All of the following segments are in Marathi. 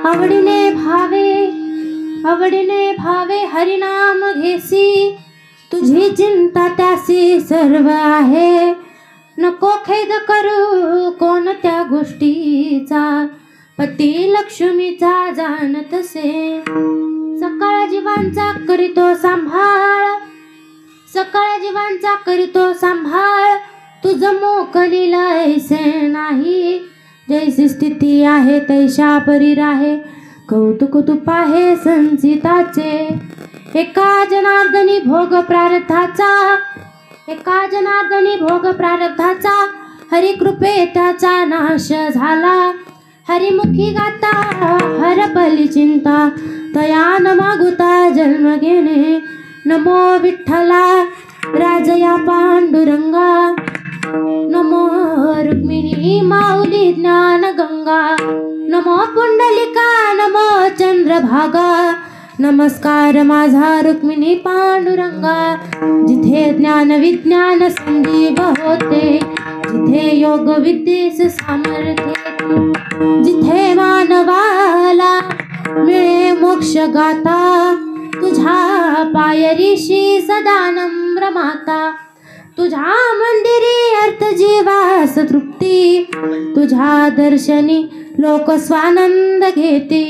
आवडीने भावे हरिनाम घेसी, तुझी चिंता त्यासी सर्व आहे. नको खेद करू कोणत्या गोष्टीचा, पती लक्ष्मीचा जाणतसे. सकळ जीवांचा करीतो सांभाळ, सकळ जीवांचा करीतो सांभाळ, तुझ मोकलीला ऐसे नाही. जैसी स्थिती आहे तैशा परी राहे, कौतुक तुप आहे संचिताचे. एका जनार्दनी भोग प्रारब्धाचा, एका जनार्दनी भोग प्रारब्धाचा, हरिकृपे त्याचा नाश झाला. हरिमुखी गाता हरपली चिंता, तया न मागुता जन्म घेणे. नमो विठ्ठला राजया पांडुरंगा, नमो रुक्मिणी माऊली ज्ञान गंगा. नमो पुंडलिका नमो चंद्रभागा, नमस्कार माझा रुक्मिणी पांडुरंगा. जिथे ज्ञान विज्ञान संजीव होते, जिथे योग विद्येस सामर्थ्य, जिथे मानवाला मिळे मोक्ष गाता. तुझ्या पायरीशी सदा नम्र माता, तुझ्या मंदिरी अर्थ जीवास तृप्ती. तुझ्या दर्शनी लोक स्वानंद घेते,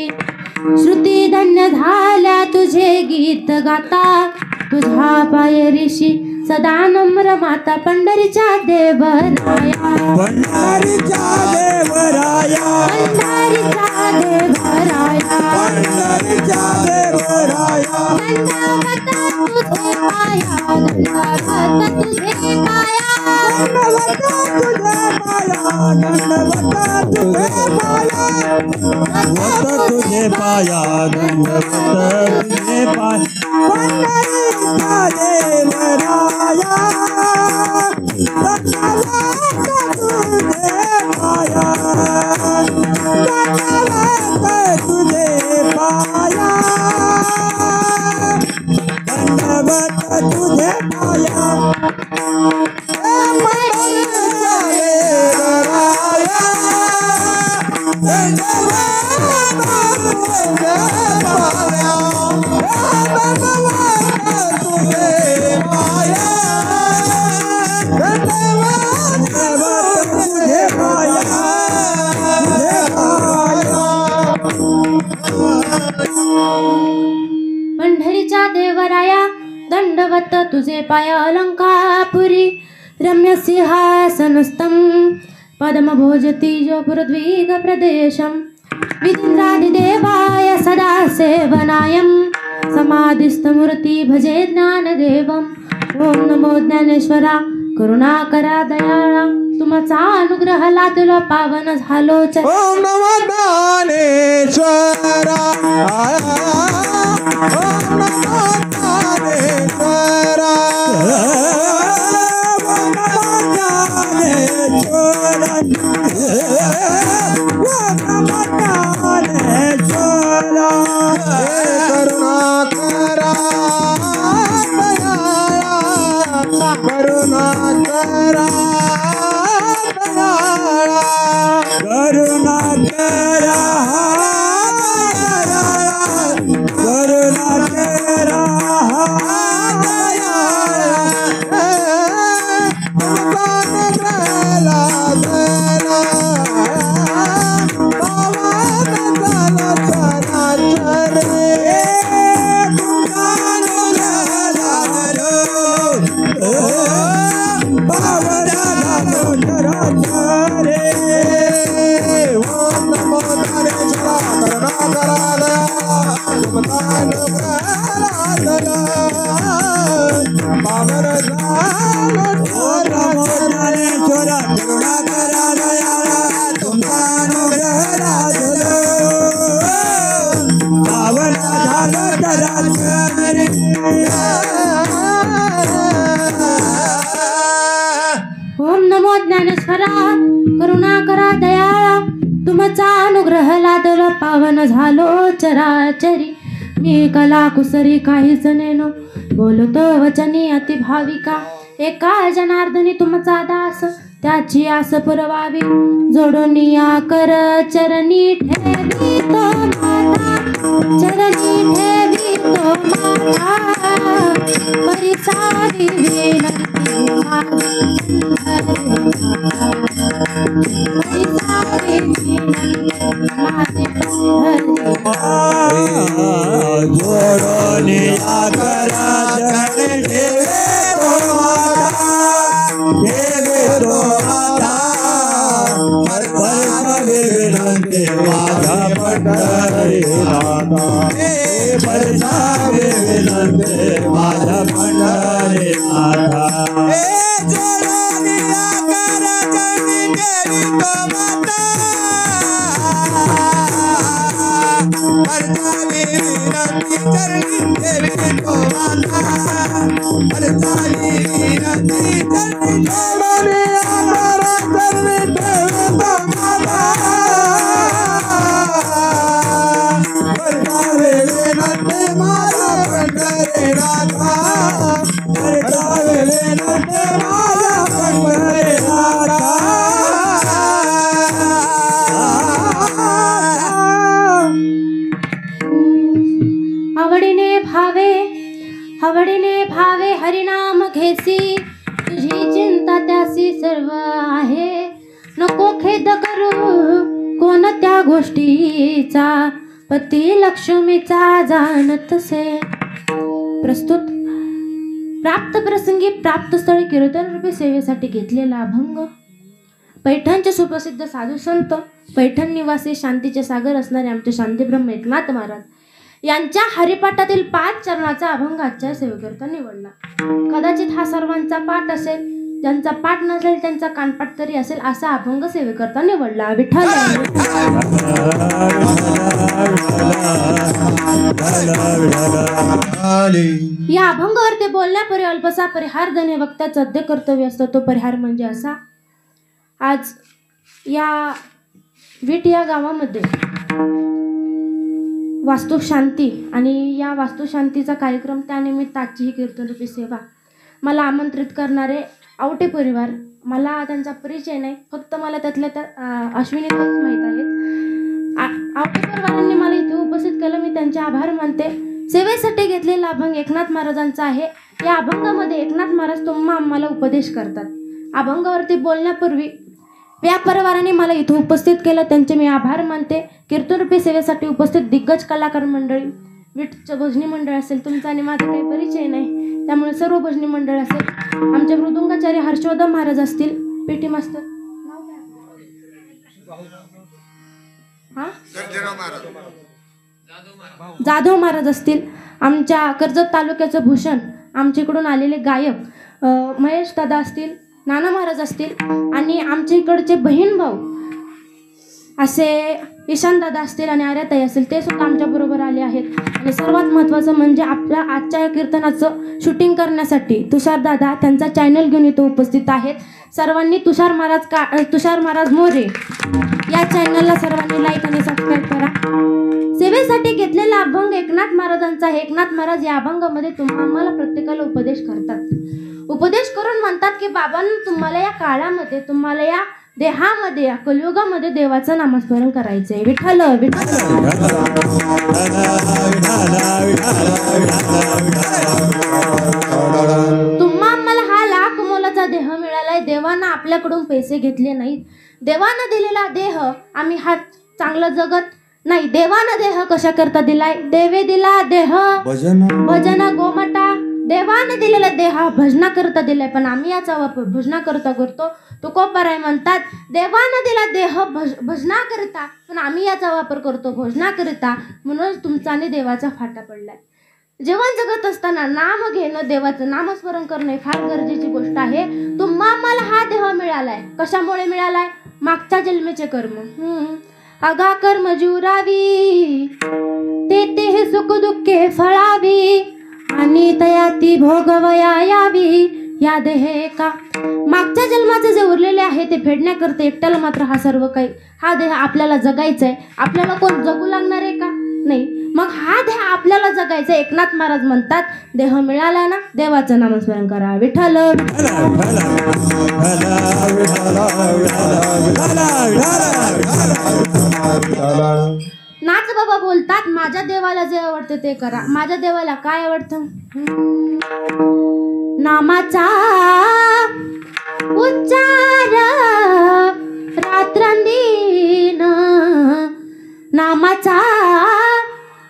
श्रुती धन्य झाल्या तुझे गीत गाता. तुझ्या पायरीशी सदा नम्र माता. पंढरीच्या देवराया, पंढरीच्या देवराया, पंढरीच्या देवराया, पंढरीच्या देवराया. दंडवत तुझे पाया, दंडवत तुझे पाया, दंडवत तुझे पाया, दंडवत तुझे पाया, दंडवत तुझे पाया. पंढरीच्या देवराया, दंडवत तुझे पाया, दंडवत तुझे पाया, दंडवत तुझे पाया. पंढरीच्या देवराया दंडवत तुझे पाया. अलंकापुरी रम्य सिंहासनस्थं, पद्मभोजति जो पुरद्वीग प्रदेशं. विचित्रादिदेवाय सदा सेवनायं, समाधिस्थमूर्ति भजे ज्ञानदेवम्. ओम नमो ज्ञानेश्वरा करुणाकरा दयाळा, तुमचा अनुग्रह लादलो पावन झालो. ओम नमो ज्ञानेश्वरा, ओम नमो ज्ञानेश्वरा, ओम नमो ज्ञानेश्वरा, ओम नमो ज्ञानेश्वरा. करुणाकरा दयाळा, करुणाकरा दयाळा, करुणाकरा करुणाकरा ओम नमो ज्ञानेश्वरा करुणाकरा दयाळा, तुमचा अनुग्रह लादलो पावन झालो चराचरी. मी कला कुसरी काहीच नेनो, बोलतो वचनी अति भाविका. एका जनार्दनी तुमचा दास, त्याची आस पुरवावी. जोडून या कर चरणी ठेवी तो जोडोनिया करा चरणी ठेवे तो माता परसावे विनंती माझा पंढरीनाथा परसावे विनंती माझा पंढरीनाथा जोडोनिया करा चरणी ठेवी तो माता परसावे विनंती चरणी ठेवी तो माता परसावे विनंती चरणी जोडोनिया करा चरणी ठेवी तो माता परसावे विनंती माझा पंढरीनाथा परसावे विनंती माझा पंढरीनाथा आवडीने भावे हरिनाम घेसी तुझी चिंता त्यासी सर्व आहे नको खेद करू कोणत्या गोष्टीचा पती लक्ष्मीचा जाणतसे प्रस्तुत प्राप्त प्रसंगी प्राप्त स्थळी कीर्तन रूपी सेवेसाठी घेतलेला अभंग पैठणचे सुप्रसिद्ध साधू संत पैठण निवासी शांतीचे सागर असणारे आमचे शांतीब्रह्म एकनाथ महाराज यांच्या हरिपाठातील 5 चरणाचा अभंग आजच्या सेवेकरता निवडला. कदाचित हा सर्वांचा पाठ असेल, ज्यांचा पाठ नसेल त्यांचा कानपाठ तरी असेल असा अभंग सेवेकरता निवडला. विठ्ठल या अभंगावर ते बोलण्यापूर्वी अल्पसा परिहार देणे वक्त्याचं अध्य कर्तव्य असतं. तो परिहार म्हणजे असा, आज या विट या गावामध्ये वास्तुशांती आणि या वास्तुशांतीचा कार्यक्रम त्यानिमित्त आजची ही कीर्तनरूपी सेवा मला आमंत्रित करणारे आवटे परिवार, मला त्यांचा परिचय नाही, फक्त मला त्यातल्या त्या अश्विनी माहीत आहेत. आवटे परिवारांनी मला इथे उपस्थित केलं, मी त्यांचे आभार मानते. सेवेसाठी घेतलेला अभंग एकनाथ महाराजांचा आहे. या अभंगामध्ये एकनाथ महाराज तुम्हा आम्हाला उपदेश करतात. अभंगावरती बोलण्यापूर्वी या परिवाराने मला इथं उपस्थित केलं, त्यांचे मी आभार मानते. कीर्तनरूपी सेवेसाठी उपस्थित दिग्गज कलाकार मंडळी, विठचं भजनी मंडळ असेल, तुमचा आणि माझा काही परिचय नाही त्यामुळे सर्व भजनी मंडळ असेल, आमचे मृदुंगाचार्य हर्षवर्धन महाराज असतील, पेटी मास्तर जाधव महाराज असतील, आमच्या कर्जत तालुक्याचं भूषण आमच्या इकडून आलेले गायक महेश दादा असतील, नाना महाराज असतील आणि आमच्या इकडचे बहीण भाऊ असे ईशान दादा असतील आणि आर्याताई असतील, ते सुद्धा आमच्या बरोबर आले आहेत. आणि सर्वात महत्त्वाचं म्हणजे आपल्या आजच्या या कीर्तनाचं शूटिंग करण्यासाठी तुषार दादा त्यांचा चॅनल घेऊन इथं उपस्थित आहेत. सर्वांनी तुषार महाराज मोरे या चॅनलला सर्वांनी लाईक आणि सबस्क्राईब करा. सेवेसाठी घेतलेला अभंग एकनाथ महाराजांचा आहे. एकनाथ महाराज या अभंगामध्ये आम्हाला प्रत्येकाला उपदेश करतात. उपदेश करून म्हणतात की बाबांनो, तुम्हाला या काळामध्ये, तुम्हाला या देहामध्ये, या कलियुगामध्ये देवाचं नामस्मरण करायचंय. विठ्ठल विठ्ठल. तुम्हा आम्हाला हा लाख मोलाचा देह मिळालाय. देवानं आपल्याकडून पैसे घेतले नाहीत. देवानं दिलेला देह आम्ही हा चांगलं जगत नाही. देवानं देह कशा करता दिलाय? देवे दिला देह भजन गोमटा. देवाने दिलेला देह भजना करता दिलाय, पण आम्ही याचा वापर भजना करता करतो. तुकोबाराय म्हणतात, देवानं दिला देह भजना करता, पण आम्ही याचा वापर करतो भजना करता. म्हणून तुमचा आणि देवाचा फाटा पडलाय. जीवन जगत असताना नाम घेणं, देवाचं नामस्मरण करणं फार गरजेची गोष्ट आहे. तुम्हा आम्हाला हा देह मिळालाय. कशामुळे मिळालाय? मागच्या जन्मेचे कर्म. अगा कर्म जुरावी, तेथे हे सुख दुःखे फळावी, आणि तयाती भोगवया यावी या देहे का. मागच्या जन्माचे जे उरलेले आहे ते फेडण्याकरता एकट्याला मात्र हा सर्व काही, हा देह आपल्याला जगायचा आहे. आपल्याला कोण जगू लागणार आहे का? नाही. मग हा देह आपल्याला जगायचा. एकनाथ महाराज म्हणतात, देह मिळाला ना, देवाचं नामस्मरण करा. विठ्ठल. नाथ बाबा बोलतात, माझ्या देवाला जे आवडतं ते करा. माझ्या देवाला काय आवडतं? नामाचा उच्चार रात्रंदिन, नामाचा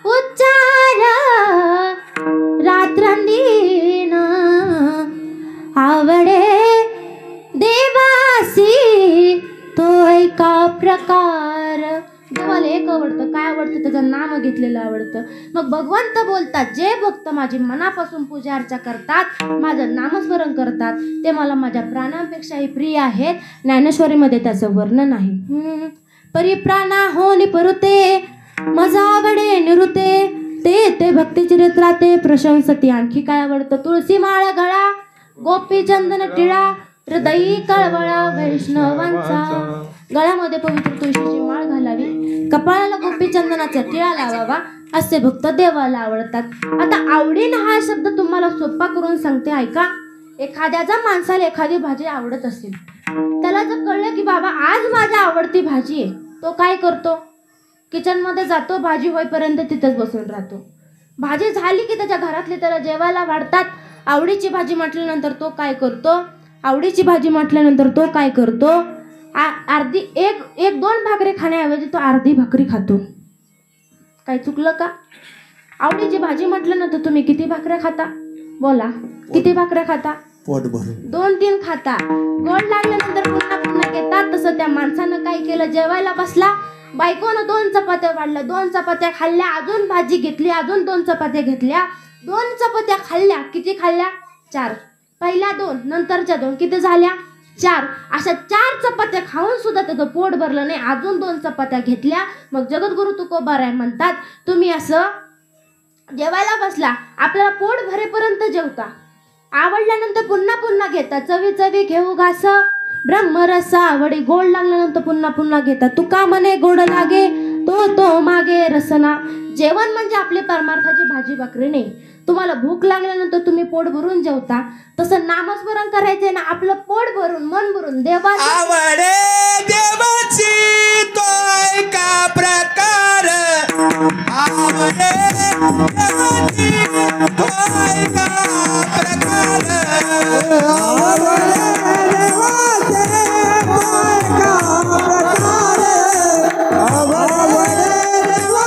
उच्चार रात्रंदिन आवडे देवासी तो एका प्रकार. देवाला एक आवडतं. काय आवडतं? त्याचं नाम घेतलेलं आवडतं. मग भगवंत बोलतात, जे भक्त माझी मनापासून पूजा अर्चा करतात, माझं नामस्मरण करतात, ते मला माझ्या प्राणांपेक्षाही प्रिय आहेत. ज्ञानेश्वरीमध्ये त्याचं वर्णन आहे. परिप्राणा हो निपरुते मजा आवडे निरुते ते ते भक्तिचरित्राते प्रशंसती. आणखी काय आवडतं? तुळशी माळ गळा गोपी चंदन टिळा हृदयी कळवळा वैष्णवांचा. गळ्यामध्ये पवित्र तुळशीची माळ घालावी, कपाळाला गोपी चंदनाचा टिळा लावावा, असे भक्त देवाला आवडतात. आता आवडीन हा शब्द तुम्हाला सोपा करून सांगते, ऐका. एखाद्याचा माणसाला एखादी भाजी आवडत असेल, त्याला जर कळलं की बाबा आज माझी आवडती भाजी आहे, तो काय करतो? किचनमध्ये जातो, भाजी होईपर्यंत तिथंच बसून राहतो. भाजी झाली की त्याच्या घरातले त्याला जेवायला वाढतात. आवडीची भाजी म्हटल्यानंतर तो काय करतो? आवडीची भाजी म्हटल्यानंतर तो काय करतो? अर्धी एक दोन भाकरी खाण्याऐवजी तो अर्धी भाकरी खातो. काय चुकलं का? आवडीची भाजी म्हटल्यानंतर तुम्ही किती भाकऱ्या खाता? बोला, किती भाकऱ्या खाता? पोट भरून 2-3 खाता. गोड लागल्यानंतर पुन्हा पुन्हा घेतात. तसं त्या माणसानं काय केलं? जेवायला बसला, बायकोनं 2 चपात्या वाढल्या, 2 चपात्या खाल्ल्या, अजून भाजी घेतली, अजून 2 चपात्या घेतल्या, 2 चपात्या खाल्ल्या. किती खाल्ल्या? 4. पहिल्या 2, नंतरच्या 2, किती झाल्या? 4. अशा 4 चपात्या खाऊन सुद्धा त्याचं पोट भरलं नाही, अजून 2 चपात्या घेतल्या. मग जगद्गुरु तुकोबाराय म्हणतात, तुम्ही असं जेवायला बसला, आपल्याला पोट भरेपर्यंत जेवता, आवडल्यानंतर पुन्हा पुन्हा घेता, चवी चवी घेऊ घास ब्रह्मरसा आवडी, गोड लागल्यानंतर पुन्हा पुन्हा घेता. तुका म्हणे गोड लागे तो मागे रसना. जेवण म्हणजे आपली परमार्थाची भाजी भाकरी नाही. तुम्हाला भूक लागल्यानंतर तुम्ही पोट भरून जेवता, तसं नामस्मरण करायचे ना, आपलं पोट भरून मन भरून देवाची आवडे देवाची तो एका प्रकार. आवडे देवाची तो एका प्रकार. आवडे देवाची तो एका प्रकार. आवडे देवाची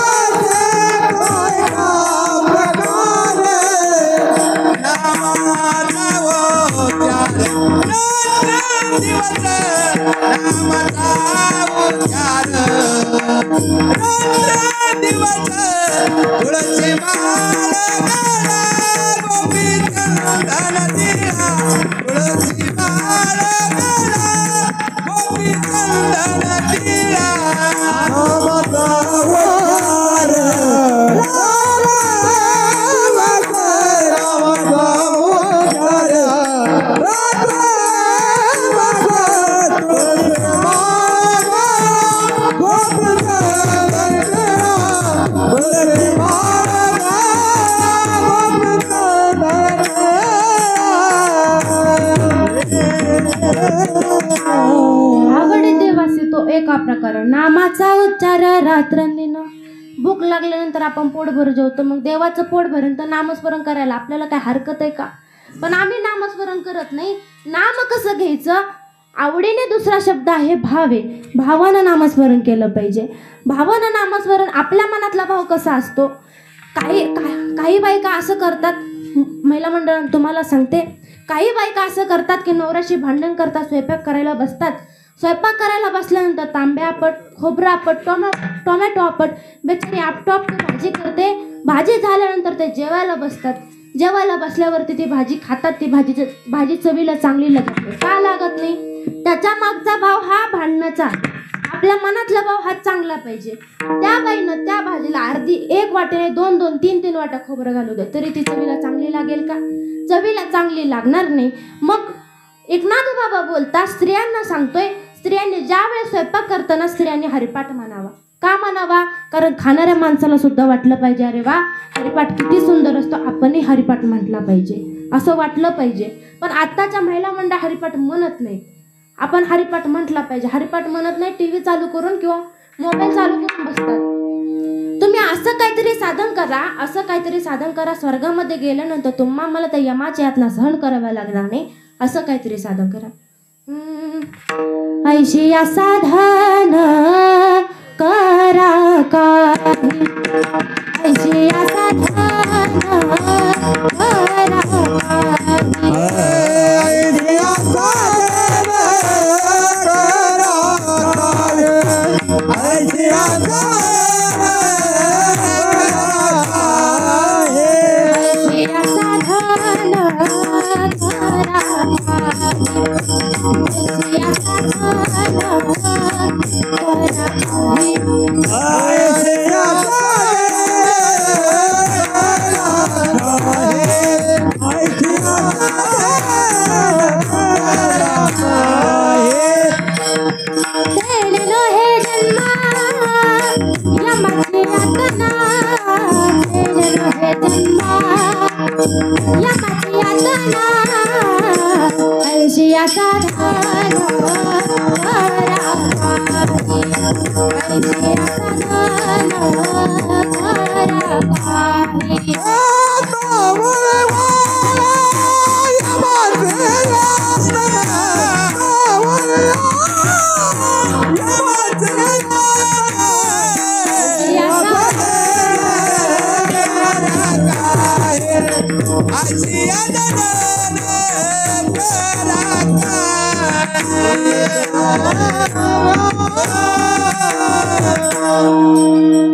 तो एका प्रकार. नामाचा उच्चार दिवस तुळशी माळ गळा गोपी चंदन टिळा. तुळशी माळ गळा गोपी चंदन टिळा. आवडे देवासी तो एका प्रकार. नामाचा उच्चार रात्रंदिन. भूक लागल्यानंतर आपण पोट भर जेवतो, मग देवाचं पोट भरेन तर नामस्मरण करायला आपल्याला काय हरकत आहे का? पण आम्ही नामस्मरण करत नाही. नाम कसं घ्यायचं? आवडीने दुसरा शब्द आहे भावे. भावानं नामस्मरण केलं पाहिजे. भावानं नामस्मरण, आपल्या मनातला भाव कसा असतो? काही बायका असं करतात, महिला मंडळ तुम्हाला सांगते, काही बायका असं करतात की नवऱ्याशी भांडण करतात, स्वयंपाक करायला बसतात. स्वयंपाक करायला बसल्यानंतर तांबे आपट, खोबरं आपट, टोमॅटो आपट, बेचारी आपटोप भाजी करते. भाजी झाल्यानंतर ते जेवायला बसतात. जेवायला बसल्यावरती ती भाजी खातात. ती भाजी चवीला चांगली लागत नाही. का लागत नाही? त्याच्या मागचा भाव हा भांडणाचा. आपल्या मनातला भाव हा चांगला पाहिजे. त्या बाईनं त्या भाजीला अर्धी 1 वाट्याने 2-2, 3-3 वाट्या खोबरं घालू दे, तरी ती चवीला चांगली लागेल का? चवीला चांगली लागणार नाही. मग एकनाथ बाबा बोलतात, स्त्रियांना सांगतोय, स्त्रियांनी ज्या वेळेस स्वयंपाक करताना स्त्रियांनी हरिपाठ म्हणावा. का म्हणावा? कारण खाणाऱ्या माणसाला सुद्धा वाटलं पाहिजे, अरे वा, हरिपाठ किती सुंदर असतो, आपणही हरिपाठ म्हटला पाहिजे, असं वाटलं पाहिजे. पण आत्ताच्या महिला मंडळ हरिपाठ म्हणत नाहीत. आपण हरिपाठ म्हटला पाहिजे. हरिपाठ म्हणत नाही, टी व्ही चालू करून किंवा मोबाईल चालू करून बसतात. तुम्ही असं काहीतरी साधन करा, असं काहीतरी साधन करा, स्वर्गामध्ये गेल्यानंतर तुम्हाला त्या यमाच्या यातना सहन कराव्या लागणार नाही. असं काहीतरी साधन करा. ऐशी या साधन करा काही ऐशी असा ध्यान करा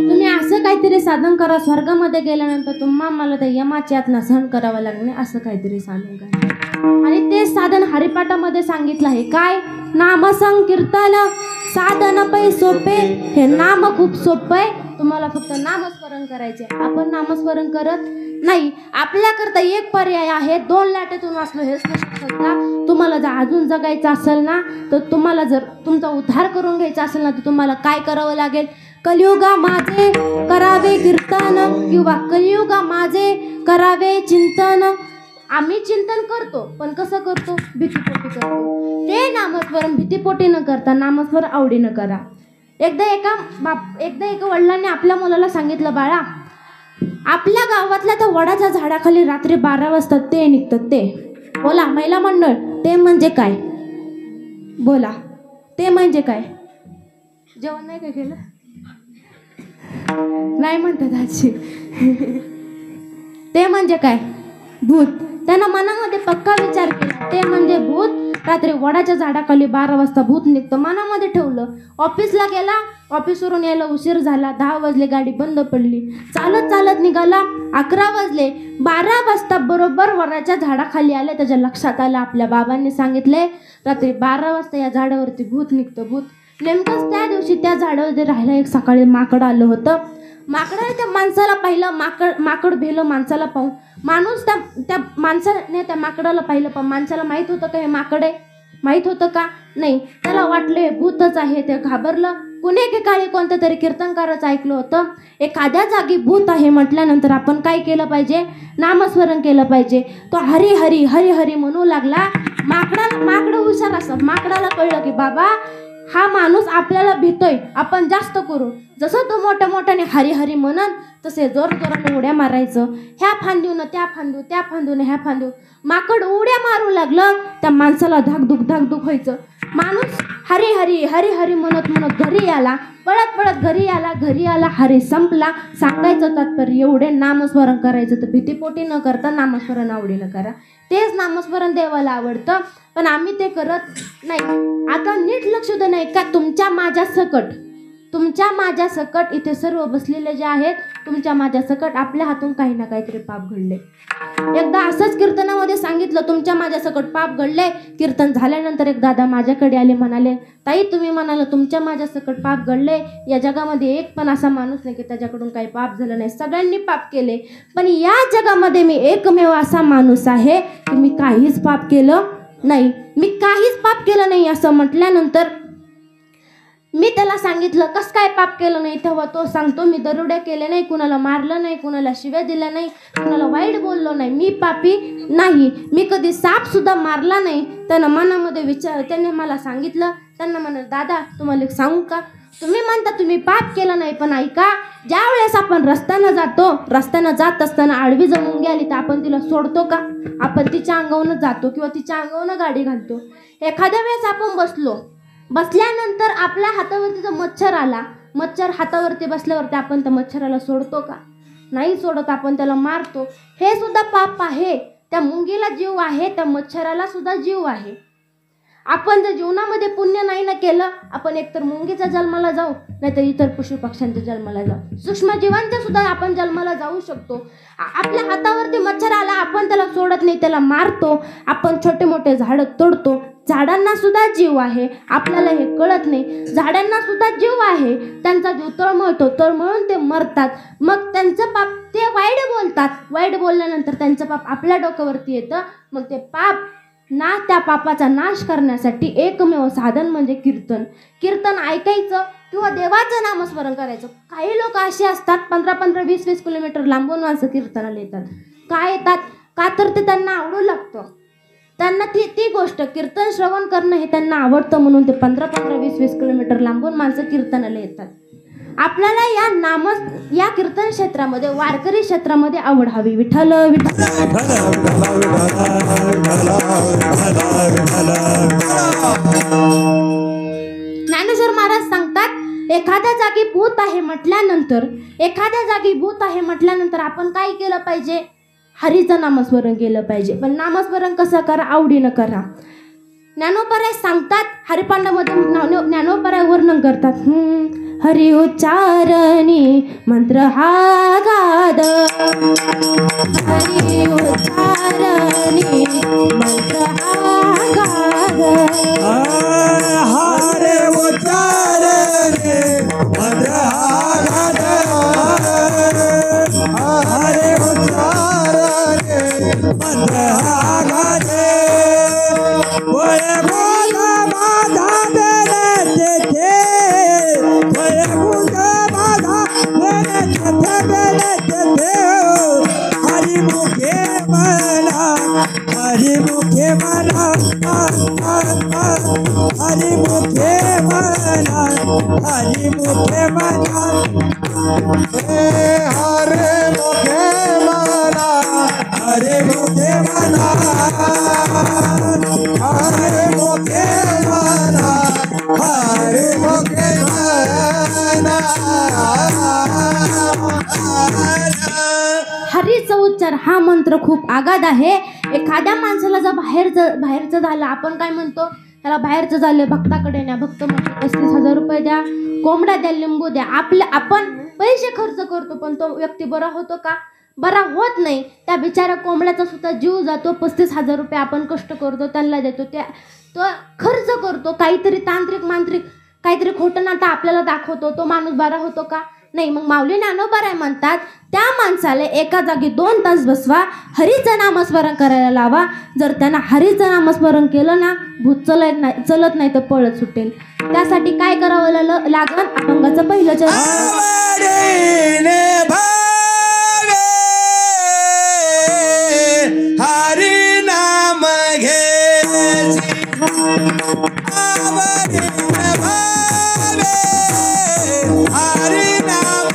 तुम्ही असं काहीतरी साधन करा, स्वर्गामध्ये गेल्यानंतर तुम्हाला त्या यमाची यातना सहन करावं लागणे, असं काहीतरी साधन करा. आणि ते साधन हरिपाठामध्ये सांगितलं आहे. काय? नाम संकीर्तन साधन पै सोपे. हे नाम खूप सोपं आहे. तुम्हाला फक्त नामस्मरण करायचे. आपण नामस्मरण करत नाही. आपल्याकरता एक पर्याय आहे. 2 लाटेतून वाचलो हेच नसतं का? तुम्हाला जर अजून जगायचं असेल ना, तर तुम्हाला जर तुमचा उद्धार करून घ्यायचा असेल ना, तर तुम्हाला काय करावं लागेल? कलियुगा माझे करावे कीर्तन किंवा कलियुगा माझे करावे चिंतन. आम्ही चिंतन करतो, पण कसं करतो? भीतीपोटी करतो. ते नामस्मरण भीतीपोटी न करता नामस्मरण आवडीनं करा. एकदा एका वडिलांनी आपल्या मुलाला सांगितलं, बाळा, आपल्या गावातल्या त्या वडाच्या झाडाखाली रात्री 12 वाजता ते निघतात. ते बोला महिला मंडळ, ते म्हणजे काय? बोला, ते म्हणजे काय? जेवण नाही काय केलं? नाही म्हणतात आजी. ते म्हणजे काय? भूत. त्यानं मनामध्ये पक्का विचार केला, ते म्हणजे भूत. रात्री वडाच्या झाडाखाली 12 वाजता भूत निघतं. मनामध्ये ठेवलं. ऑफिसला गेला. ऑफिसवरून यायला उशीर झाला. 10 वाजले, गाडी बंद पडली. चालत चालत निघाला. 11 वाजले. 12 वाजता बरोबर वडाच्या झाडाखाली आले. त्याच्या लक्षात आलं, आपल्या बाबांनी सांगितले रात्री 12 वाजता या झाडावरती भूत निघतं. भूत. नेमकंच त्या दिवशी त्या झाडावरती राहायला एक सकाळी माकड आलं होतं. माकडाने त्या माणसाला पाहिलं. माकड भेलं माणसाला पाहून. माणूस त्या माणसाने त्या माकडाला पाहिलं, पण माणसाला माहीत होतं का हे माकड आहे? माहीत होतं का? नाही. त्याला वाटले भूतच आहे. ते घाबरलं. कुणी काळी कोणत्या तरी कीर्तनकाराचं ऐकलं होतं, एखाद्या जागी भूत आहे म्हटल्यानंतर आपण काय केलं पाहिजे? नामस्मरण केलं पाहिजे. तो हरी हरी हरी हरी म्हणू लागला. माकडं हुशार असतं. माकडाला कळलं की बाबा हा माणूस आपल्याला भीतोय, आपण जास्त करू. जसं तो मोठ्या मोठ्याने हरी हरी म्हणन तसे जोर जोराने उड्या मारायचं. ह्या फांदीवनं त्या फांदू, त्या फांदून ह्या फांदू. माकड उड्या मारू लागलं. त्या माणसाला धाकधुक व्हायचं. माणूस हरी हरी हरी हरी म्हणत म्हणत घरी आला. पळत पळत घरी आला. हरी संपला. सांगायचं तात्पर्य एवढे नामस्मरण करायचं तर भीतीपोटी न करता नामस्मरण आवडीनं करा. तेच नामस्मरण देवाला आवडतं, पण आम्ही ते करत नाही. आता नीट लक्ष द्या. नाही का तुमच्या माझ्या सकट इथे सर्व बसलेले जे आहेत, तुमच्या माझ्या सकट आपल्या हातून काही ना काहीतरी पाप घडले. एकदा असंच कीर्तनामध्ये सांगितलं, तुमच्या माझ्या सकट पाप घडले. कीर्तन झाल्यानंतर एक दादा माझ्याकडे आले. म्हणाले, ताई तुम्ही म्हणाला तुमच्या माझ्या सकट पाप घडले. या जगामध्ये एक पण असा माणूस नाही की त्याच्याकडून काही पाप झालं नाही. सगळ्यांनी पाप केले, पण या जगामध्ये मी एकमेव असा माणूस आहे की मी काहीच पाप केलं नाही. असं म्हटल्यानंतर मी त्याला सांगितलं, कस काय पाप केलं नाही? तेव्हा तो सांगतो, मी दरोडे केले नाही, कुणाला मारलं नाही, कुणाला शिव्या दिल्या नाही, कुणाला वाईट बोललो नाही, मी पापी नाही. मी कधी साप सुद्धा मारला नाही. त्यानं मनामध्ये त्याने मला सांगितलं. त्यांना म्हणाल, दादा तुम्हाला एक सांगू का? तुम्ही म्हणता तुम्ही पाप केलं नाही, पण ऐका, ज्या वेळेस आपण रस्त्यानं जात असताना आडवी जर मुंगी आली तर आपण तिला सोडतो का? आपण तिच्या अंगावरच जातो किंवा तिच्या अंगावरनं गाडी घालतो. एखाद्या वेळेस आपण बसल्यानंतर आपल्या हातावरती जर मच्छर आला मच्छर हातावरती बसल्यावरती आपण त्या मच्छराला सोडतो का? नाही सोडत, आपण त्याला मारतो. हे सुद्धा पाप आहे. त्या मुंगीला जीव आहे, त्या मच्छराला सुद्धा जीव आहे. आपण जर जीवनामध्ये पुण्य नाही ना केलं, आपण एकतर मुंगीच्या जन्माला जाऊ, नाहीतर इतर पशु पक्ष्यांच्या जन्माला जाऊ. सूक्ष्म जीवांच्या सुद्धा आपण जन्माला जाऊ शकतो. आपल्या हातावरती मच्छर आला, आपण त्याला सोडत नाही, त्याला मारतो. आपण छोटे मोठे झाडं तोडतो. झाडांना सुद्धा जीव आहे, आपल्याला हे कळत नाही. झाडांना सुद्धा जीव आहे, त्यांचा जीव तळमळतो, तळमळून ते मरतात. मग त्यांचं पाप, ते वाईट बोलतात. वाईट बोलल्यानंतर त्यांचं पाप आपल्या डोक्यावरती येतं. मग ते पाप ना, त्या पापाचा नाश करण्यासाठी एकमेव साधन म्हणजे कीर्तन. कीर्तन ऐकायचं किंवा देवाचं नामस्मरण करायचं. काही लोक असे असतात 15-15, 20-20 किलोमीटर लांबून माणसं कीर्तनाला येतात. का येतात? का तर ते त्यांना आवडू लागतं. त्यांना ती गोष्ट कीर्तन श्रवण करणं हे त्यांना आवडतं, म्हणून ते 15-15, 20-20 किलोमीटर लांबून माणसं कीर्तनाला येतात. आपल्याला या कीर्तन क्षेत्रामध्ये, वारकरी क्षेत्रामध्ये आवड हवी. विठ्ठल विठ्ठल. ज्ञानेश्वर महाराज सांगतात, एखाद्या जागी भूत आहे म्हटल्यानंतर आपण काय केलं पाहिजे? हरीचं नामस्मरण केलं पाहिजे. पण नामस्मरण कसं करा? आवडीनं करा. ज्ञानोपराय सांगतात, हरिपांडामध्ये ज्ञानोपराय वर्णन करतात. हरि उच्चारणी मंत्र हा गाद, हरि उच्चारणी मंत्र हा गाद, हरे उच्चारणे मंत्र हा गाद, हरे उच्चारणे मंत्र हा गाद. वय बोला माझा बेले तेथे, वय बोला माझा बेले तेथे, हरिमुखे म्हणा, हरिमुखे म्हणा, हरिमुखे म्हणा, हरिमुखे म्हणा, हरिमुखे म्हणा, हरिमुखे म्हणा, हरिमुखे म्हणा, हरिमुखे म्हणा. हरीचा उच्चार हा मंत्र खूप आगाध आहे. एखाद्या माणसाला जर बाहेरचं झालं, आपण काय म्हणतो? त्याला बाहेरचं झालं, भक्ताकडे न्या. भक्त म्हणतो 35,000 रुपये द्या, कोंबड्या द्या, लिंबू द्या. आपण पैसे खर्च करतो, पण तो व्यक्ती बरा होतो का? बरा होत नाही. त्या बिचारा कोंबड्याचा सुद्धा जीव जातो. 35,000 रुपये आपण कष्ट करतो, त्यांना देतो, तो खर्च करतो. काहीतरी तांत्रिक मांत्रिक काहीतरी खोटं नातं आपल्याला दाखवतो, तो माणूस बरा होतो का? नाही. मग माऊली ज्ञानोबराय म्हणतात, त्या माणसाला एका जागी 2 तास बसवा, हरीचं नामस्मरण करायला लावा. जर त्यांना हरीचं नामस्मरण केलं ना, भूत चलत नाही तर पळत सुटेल. त्यासाठी काय करावं लागल? अभंगाचं पहिलं चरण. हरि नाम घे, हरि नाम घे, हरि नाम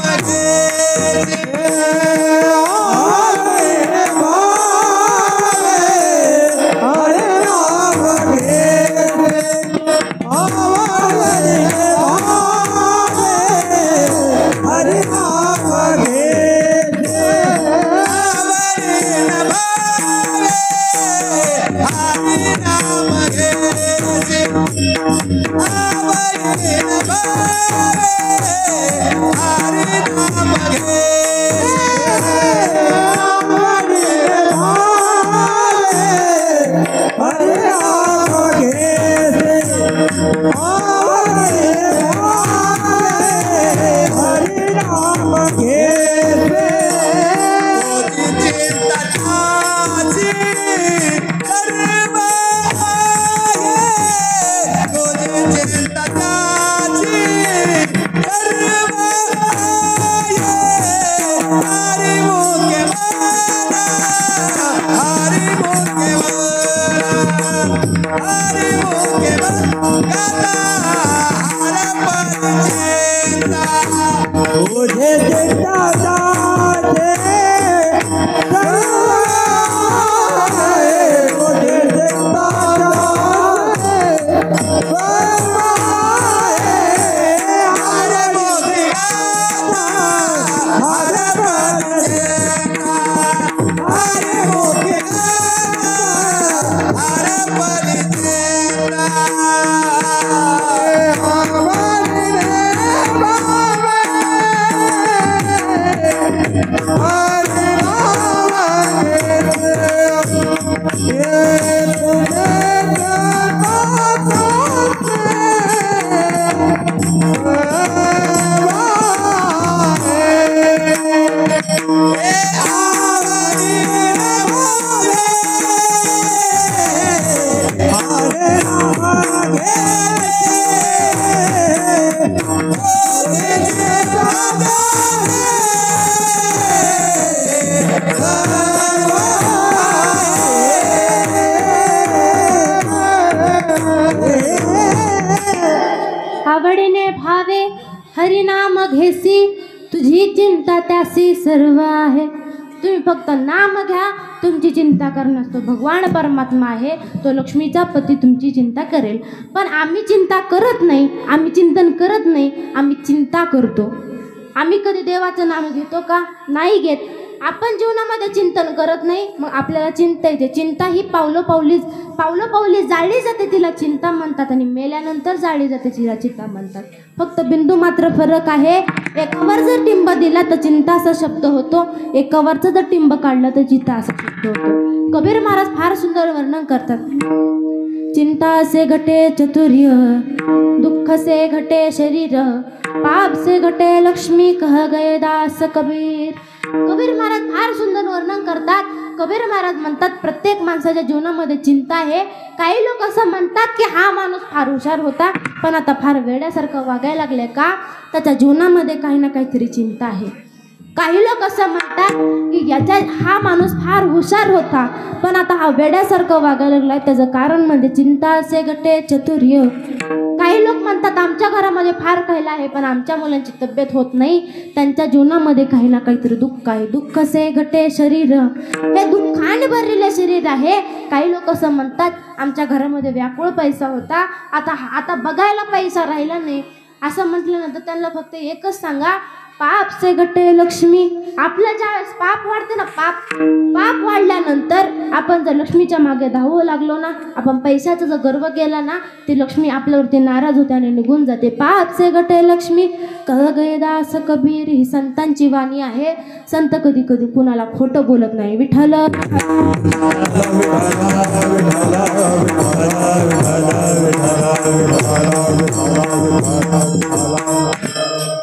चिंता त्यासी सर्व आहे. तुम्ही फक्त नाम घ्या, तुमची चिंता करण्यास तो भगवान परमात्मा आहे, तो लक्ष्मीचा पती तुमची चिंता करेल. पण आम्ही चिंता करत नाही, आम्ही चिंतन करत नाही, आम्ही चिंता करतो. आम्ही कधी देवाचं नाम घेतो का? नाही घेत. आपण जीवनामध्ये चिंतन करत नाही, मग आपल्याला चिंता येते. चिंता ही पावलं जाळली जाते तिला चिंता म्हणतात, आणि मेल्यानंतर जाळली जाते तिला चिंता म्हणतात. फक्त बिंदू मात्र फरक आहे. एकावर जर टिंब दिला तर चिंता असा शब्द होतो, एकावरचं जर टिंब काढलं तर चिंता असा शब्द होतो. कबीर महाराज फार सुंदर वर्णन करतात. चिंता से घटे चतुर्य, दुःख से घटे शरीर, पाप से घटे लक्ष्मी, कह गए दास कबीर. कबीर महाराज फार सुंदर वर्णन करतात. कबीर महाराज म्हणतात प्रत्येक माणसाच्या जीवनामध्ये चिंता आहे. काही लोक असं म्हणतात की हा माणूस फार हुशार होता पण आता फार वेड्यासारखं वागायला लागले का? त्याच्या जीवनामध्ये काही ना काहीतरी चिंता आहे. काही लोक असं म्हणतात की हा माणूस फार हुशार होता पण आता हा वेड्यासारखं वागायला लागलाय, त्याचं कारण म्हणजे चिंता असे गटे चतुर्य. काही लोक म्हणतात आमच्या घरामध्ये फार खायला आहे पण आमच्या मुलांची तब्येत होत नाही, त्यांच्या जीवनामध्ये काही ना काहीतरी दुःख आहे. दुःख से घटे शरीर, हे दुःखाने भरलेले शरीर आहे. काही लोक असं म्हणतात आमच्या घरामध्ये व्याकुळ पैसा होता, आता बघायला पैसा राहिला नाही. असं म्हटल्यानंतर त्यांना फक्त एकच सांगा, पाप से घटे लक्ष्मी. आपलं ज्यावेळेस पाप वाढते ना, पाप वाढल्यानंतर आपण जर लक्ष्मीच्या मागे धावू लागलो ना, आपण पैशाचा जर गर्व केला ना, ती लक्ष्मी आपल्यावरती नाराज होते आणि निघून जाते. पाप से घटे लक्ष्मी, कह गए दास कबीर. ही संतांची वाणी आहे. संत कधी कधी कुणाला खोटं बोलत नाही. विठ्ठल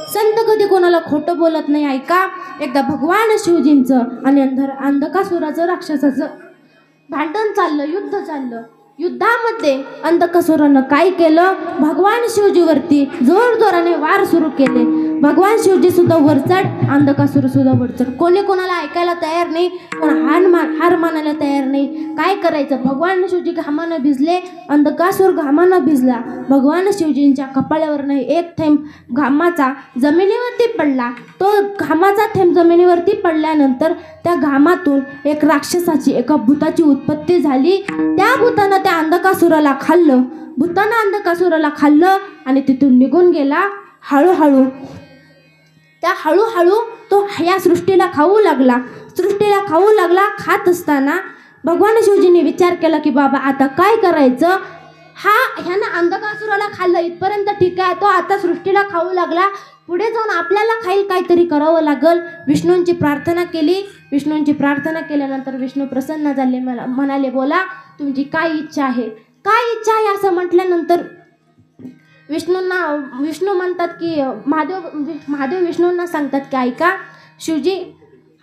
संत कधी कोणाला खोटं बोलत नाही. ऐका, एकदा भगवान शिवजींचं आणि अंधकासुराचं राक्षसाचं भांडण चाललं, युद्ध चाललं. युद्धामध्ये अंधकासुरानं काय केलं? भगवान शिवजीवरती जोरजोराने वार सुरू केले. भगवान शिवजी सुद्धा वरचढ, अंधकासुर सुद्धा वरचढ. कोणी कोणाला ऐकायला तयार नाही, कोण हार मानायला तयार नाही. काय करायचं? भगवान शिवजी घामानं भिजले, अंधकासुर घामानं भिजला. भगवान शिवजींच्या कपाळावरनं एक थेंब घामाचा जमिनीवरती पडला. तो घामाचा थेंब जमिनीवरती पडल्यानंतर त्या घामातून एक राक्षसाची, एका भूताची उत्पत्ती झाली. त्या भूतानं त्या अंधकासुराला खाल्लं. भूतानं अंधकासुराला खाल्लं आणि तिथून निघून गेला. हळूहळू तो या सृष्टीला खाऊ लागला. खात असताना भगवान शिवजींनी विचार केला की बाबा आता काय करायचं? ह्यानं अंधकासुराला खाल्लं, इथपर्यंत ठीक आहे. तो आता सृष्टीला खाऊ लागला, पुढे जाऊन आपल्याला खाईल काहीतरी करावं लागल. विष्णूंची प्रार्थना केली. विष्णूंची प्रार्थना केल्यानंतर विष्णू प्रसन्न झाले. म्हणाले बोला तुमची काय इच्छा आहे? काय इच्छा आहे असं म्हटल्यानंतर विष्णू म्हणतात की महादेव विष्णूंना सांगतात की ऐका शिवजी,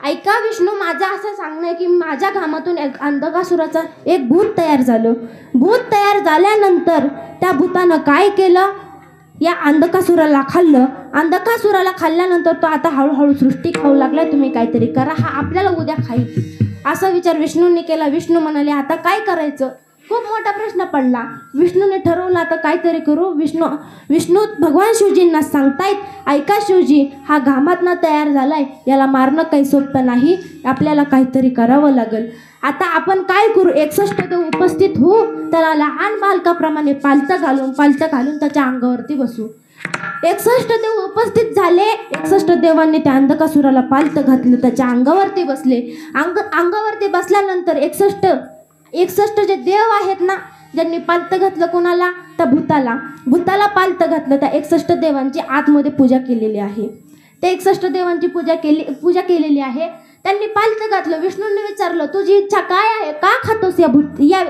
ऐका विष्णू, माझं असं सांगणं आहे की माझ्या घामातून एक अंधकासुराचं एक भूत तयार झालं. भूत तयार झाल्यानंतर त्या भूतानं काय केलं? या अंधकासुराला खाल्लं. अंधकासुराला खाल्ल्यानंतर तो आता हळूहळू सृष्टी खाऊ लागलाय. तुम्ही काहीतरी करा, हा आपल्याला उद्या खाईल. असा विचार विष्णूंनी केला. विष्णू म्हणाले आता काय करायचं? खूप मोठा प्रश्न पडला. विष्णूने ठरवलं आता काहीतरी करू. विष्णू भगवान शिवजींना सांगतायत, ऐका शिवजी, हा घामातनं तयार झालाय, याला मारणं काही सोपं नाही, आपल्याला काहीतरी करावं लागेल. आता आपण काय करू? 61 देव उपस्थित होऊ, त्याला लहान बालकाप्रमाणे पालथं घालून त्याच्या अंगावरती बसू. 61 देव उपस्थित झाले. 61 देवांनी त्या अंधकासुराला पालथं घातलं, त्याच्या अंगावरती बसले. अंगावरती बसल्यानंतर 61 जे देव आहेत ना, ज्यांनी पालथं घातलं कोणाला? त्या भूताला पालथं घातलं. त्या 61 देवांची आतमध्ये पूजा केलेली आहे. त्या 61 देवांची पूजा केलेली आहे. त्यांनी पालथं घातलं. विष्णूंनी विचारलं तुझी इच्छा काय आहे? का खातोस या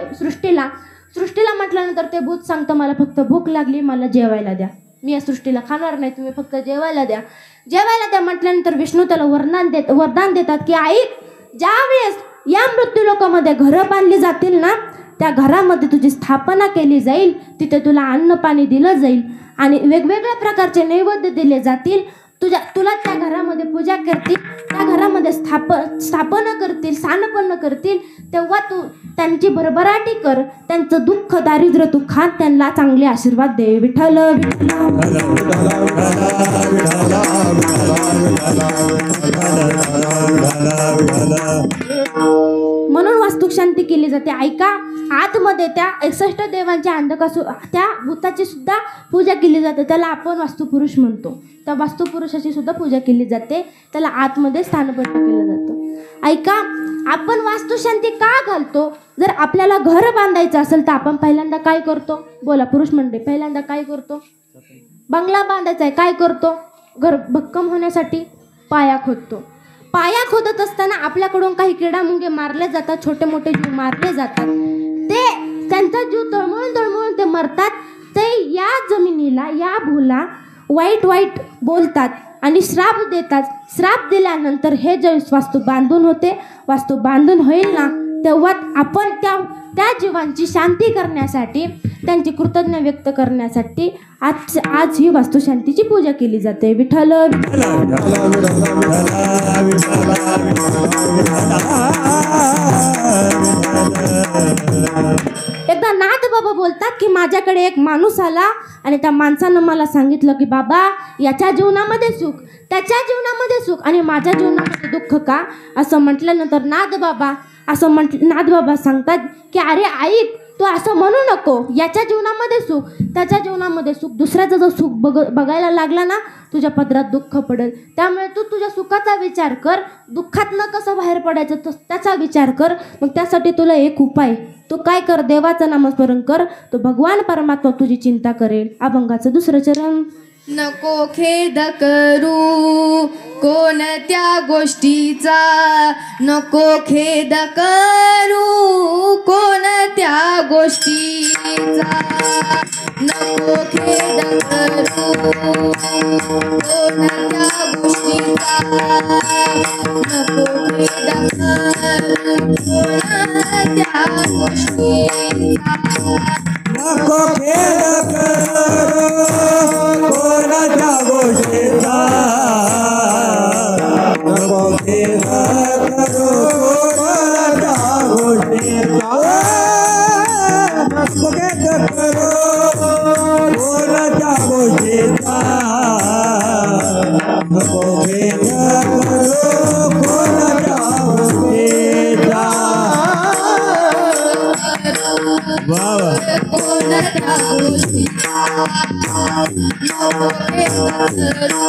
सृष्टीला म्हटल्यानंतर ते भूत सांगतं मला फक्त भूक लागली, मला जेवायला द्या, मी या सृष्टीला खाणार नाही, तुम्ही फक्त जेवायला द्या म्हटल्यानंतर विष्णू त्याला वरदान देतात की ऐक, ज्यावेळेस या मृत्यूलोकामध्ये घरं बांधली जातील ना, त्या घरामध्ये तुझी स्थापना केली जाईल, तिथे तुला अन्न पाणी दिलं जाईल आणि वेगवेगळ्या प्रकारचे नैवेद्य दिले जातील. तुला त्या घरामध्ये पूजा करतील, त्या घरामध्ये ते स्थापना करतील, स्थानपन्न करतील, तेव्हा तू त्यांची भरभराटी कर, त्यांचं दुःख दारिद्र्य तू खा, त्यांना चांगले आशीर्वाद दे. विठ्ठल म्हणून वास्तुक शांती केली जाते. ऐका, आतमध्ये त्या 61 देवांच्या अंधकासुर त्या भूताची सुद्धा पूजा केली जाते. त्याला आपण वास्तुपुरुष म्हणतो. त्या वास्तुपुरुषाची सुद्धा पूजा केली जाते. त्याला आतमध्ये स्थानपन्न केलं जातं. ऐका, आपण वास्तुशांती का घालतो? जर आपल्याला घर बांधायचं असेल तर आपण पहिल्यांदा काय करतो? बोला पुरुष मंडळी, पहिल्यांदा काय करतो? बंगला बांधायचा आहे, काय करतो? घर भक्कम होण्यासाठी पाया खोदतो. पाया खोदत असताना आपल्याकडून काही किडामुंगे मारले जातात, छोटे मोठे जीव मारले जातात. ते त्यांचा जीव तळमळून तळमळून ते मरतात. ते या जमिनीला, या भूला वाईट वाईट बोलतात आणि श्राप देतात. श्राप दिल्यानंतर हे जे वास्तू बांधून होते, वास्तू बांधून होईल ना, तेव्हा आपण त्या जीवांची शांती करण्यासाठी, त्यांची कृतज्ञ व्यक्त करण्यासाठी आज ही वास्तुशांतीची पूजा केली जाते. विठ्ठल एकदा नाथ बाबा बोलतात की माझ्याकडे एक माणूस आला आणि त्या माणसानं मला सांगितलं की बाबा, याच्या जीवनामध्ये सुख, त्याच्या जीवनामध्ये सुख आणि माझ्या जीवनामध्ये दुःख का? असं म्हटल्यानंतर नाथ बाबा सांगतात की अरे ऐक, तू असं म्हणू नको. याच्या जीवनामध्ये सुख, त्याच्या जीवनामध्ये सुख, दुसऱ्याचं जर सुख बघायला लागला ना, तुझ्या पदरात दुःख पडेल. त्यामुळे तू तुझ्या सुखाचा विचार कर, दुःखातनं कसं बाहेर पडायचं त्याचा विचार कर. मग त्यासाठी तुला एक उपाय, तू काय कर, देवाचं नामस्मरण कर, तो भगवान परमात्मा तुझी चिंता करेल. अभंगाचं 2रं चरण. नको खेद करू कोणत्या गोष्टीचा, नको खेद करू कोणत्या गोष्टीचा, नको खेद करू कोणत्या गोष्टीचा, नको खेद करू कोणत्या गोष्टीचा, नको खेद करू कोणाच्या गोष्टीचा, नको खेद करू कोणाच्या गोष्टीचा, नको खेद करू कोणाच्या गोष्टीचा, नको खेद करू कोणाच्या गोष्टीचा. वाह कोणत्या गोष्टीचा, नको खेद करू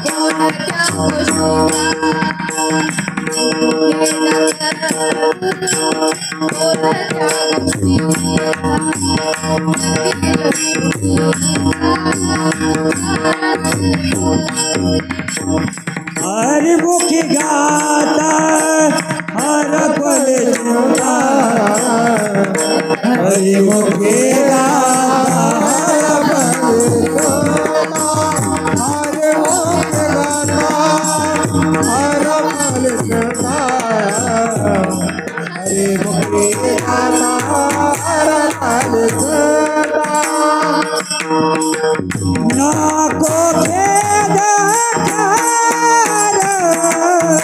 कोणत्या गोष्टीचा, नको खेद करू कोणत्या गोष्टीचा. हरिमुखी गाता हर पले जीवता, हरिमुखी गाता हर पले जीवता, हरिमुखी गाता हर पले जीवता, हरिमुखी गाता हर पले जीवता. नको खेद कोणाच्या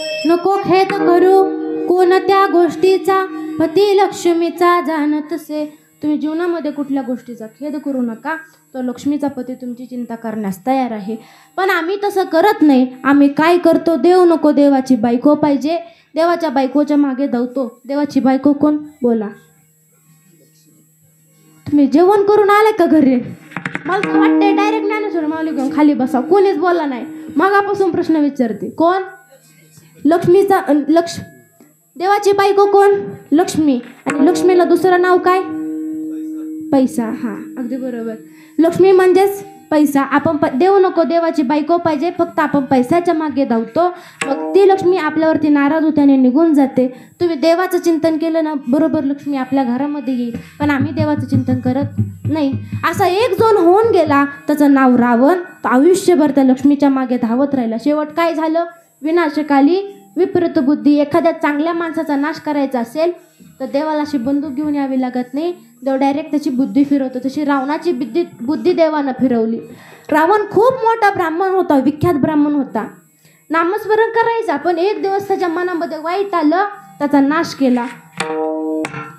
गोष्टीचा, वदिला कमीचा जाणत नको खेद करू कोणत्या गोष्टीचा, पती लक्ष्मीचा जाणतसे. तुम्ही जीवनामध्ये कुठल्या गोष्टीचा खेद करू नका, तो लक्ष्मीचा पती तुमची चिंता करण्यास तयार आहे. पण आम्ही तसं करत नाही. आम्ही काय करतो, देव नको देवाची बायको पाहिजे, देवाच्या बायकोच्या मागे धावतो. देवाची बायको कोण? बोला. तुम्ही जेवण करून आले का घरी? मला तर वाटतंय डायरेक्ट ज्ञानेश्वर माऊली घेऊन खाली बसा. कोणीच बोलला नाही. मगापासून प्रश्न विचारते, कोण? लक्ष्मीचा देवाची बायको कोण? लक्ष्मी. आणि लक्ष्मीला दुसरं नाव काय? पैसा. हां, अगदी बरोबर. लक्ष्मी म्हणजेच पैसा. आपण देऊ नको, देवाची बायको पाहिजे, फक्त आपण पैशाच्या मागे धावतो. मग ती लक्ष्मी आपल्यावरती नाराज होत्याने निघून जाते. तुम्ही देवाचं चिंतन केलं ना, बरोबर लक्ष्मी आपल्या घरामध्ये येईल. पण आम्ही देवाचं चिंतन करत नाही. असा एक जण होऊन गेला, त्याचं नाव रावण. तो आयुष्यभर त्या लक्ष्मीच्या मागे धावत राहिला. शेवट काय झालं? विनाशकाली विपरीत बुद्धी. एखाद्या चांगल्या माणसाचा नाश करायचा असेल तर देवाला अशी बंदूक घेऊन यावी लागत नाही, देव डायरेक्ट त्याची बुद्धी फिरवतो. तशी रावणाची बुद्धी देवानं फिरवली. रावण खूप मोठा ब्राह्मण होता, विख्यात ब्राह्मण होता. नामस्मरण करायचा, पण एक दिवस त्याच्या मनामध्ये वाईट आलं, त्याचा नाश केला.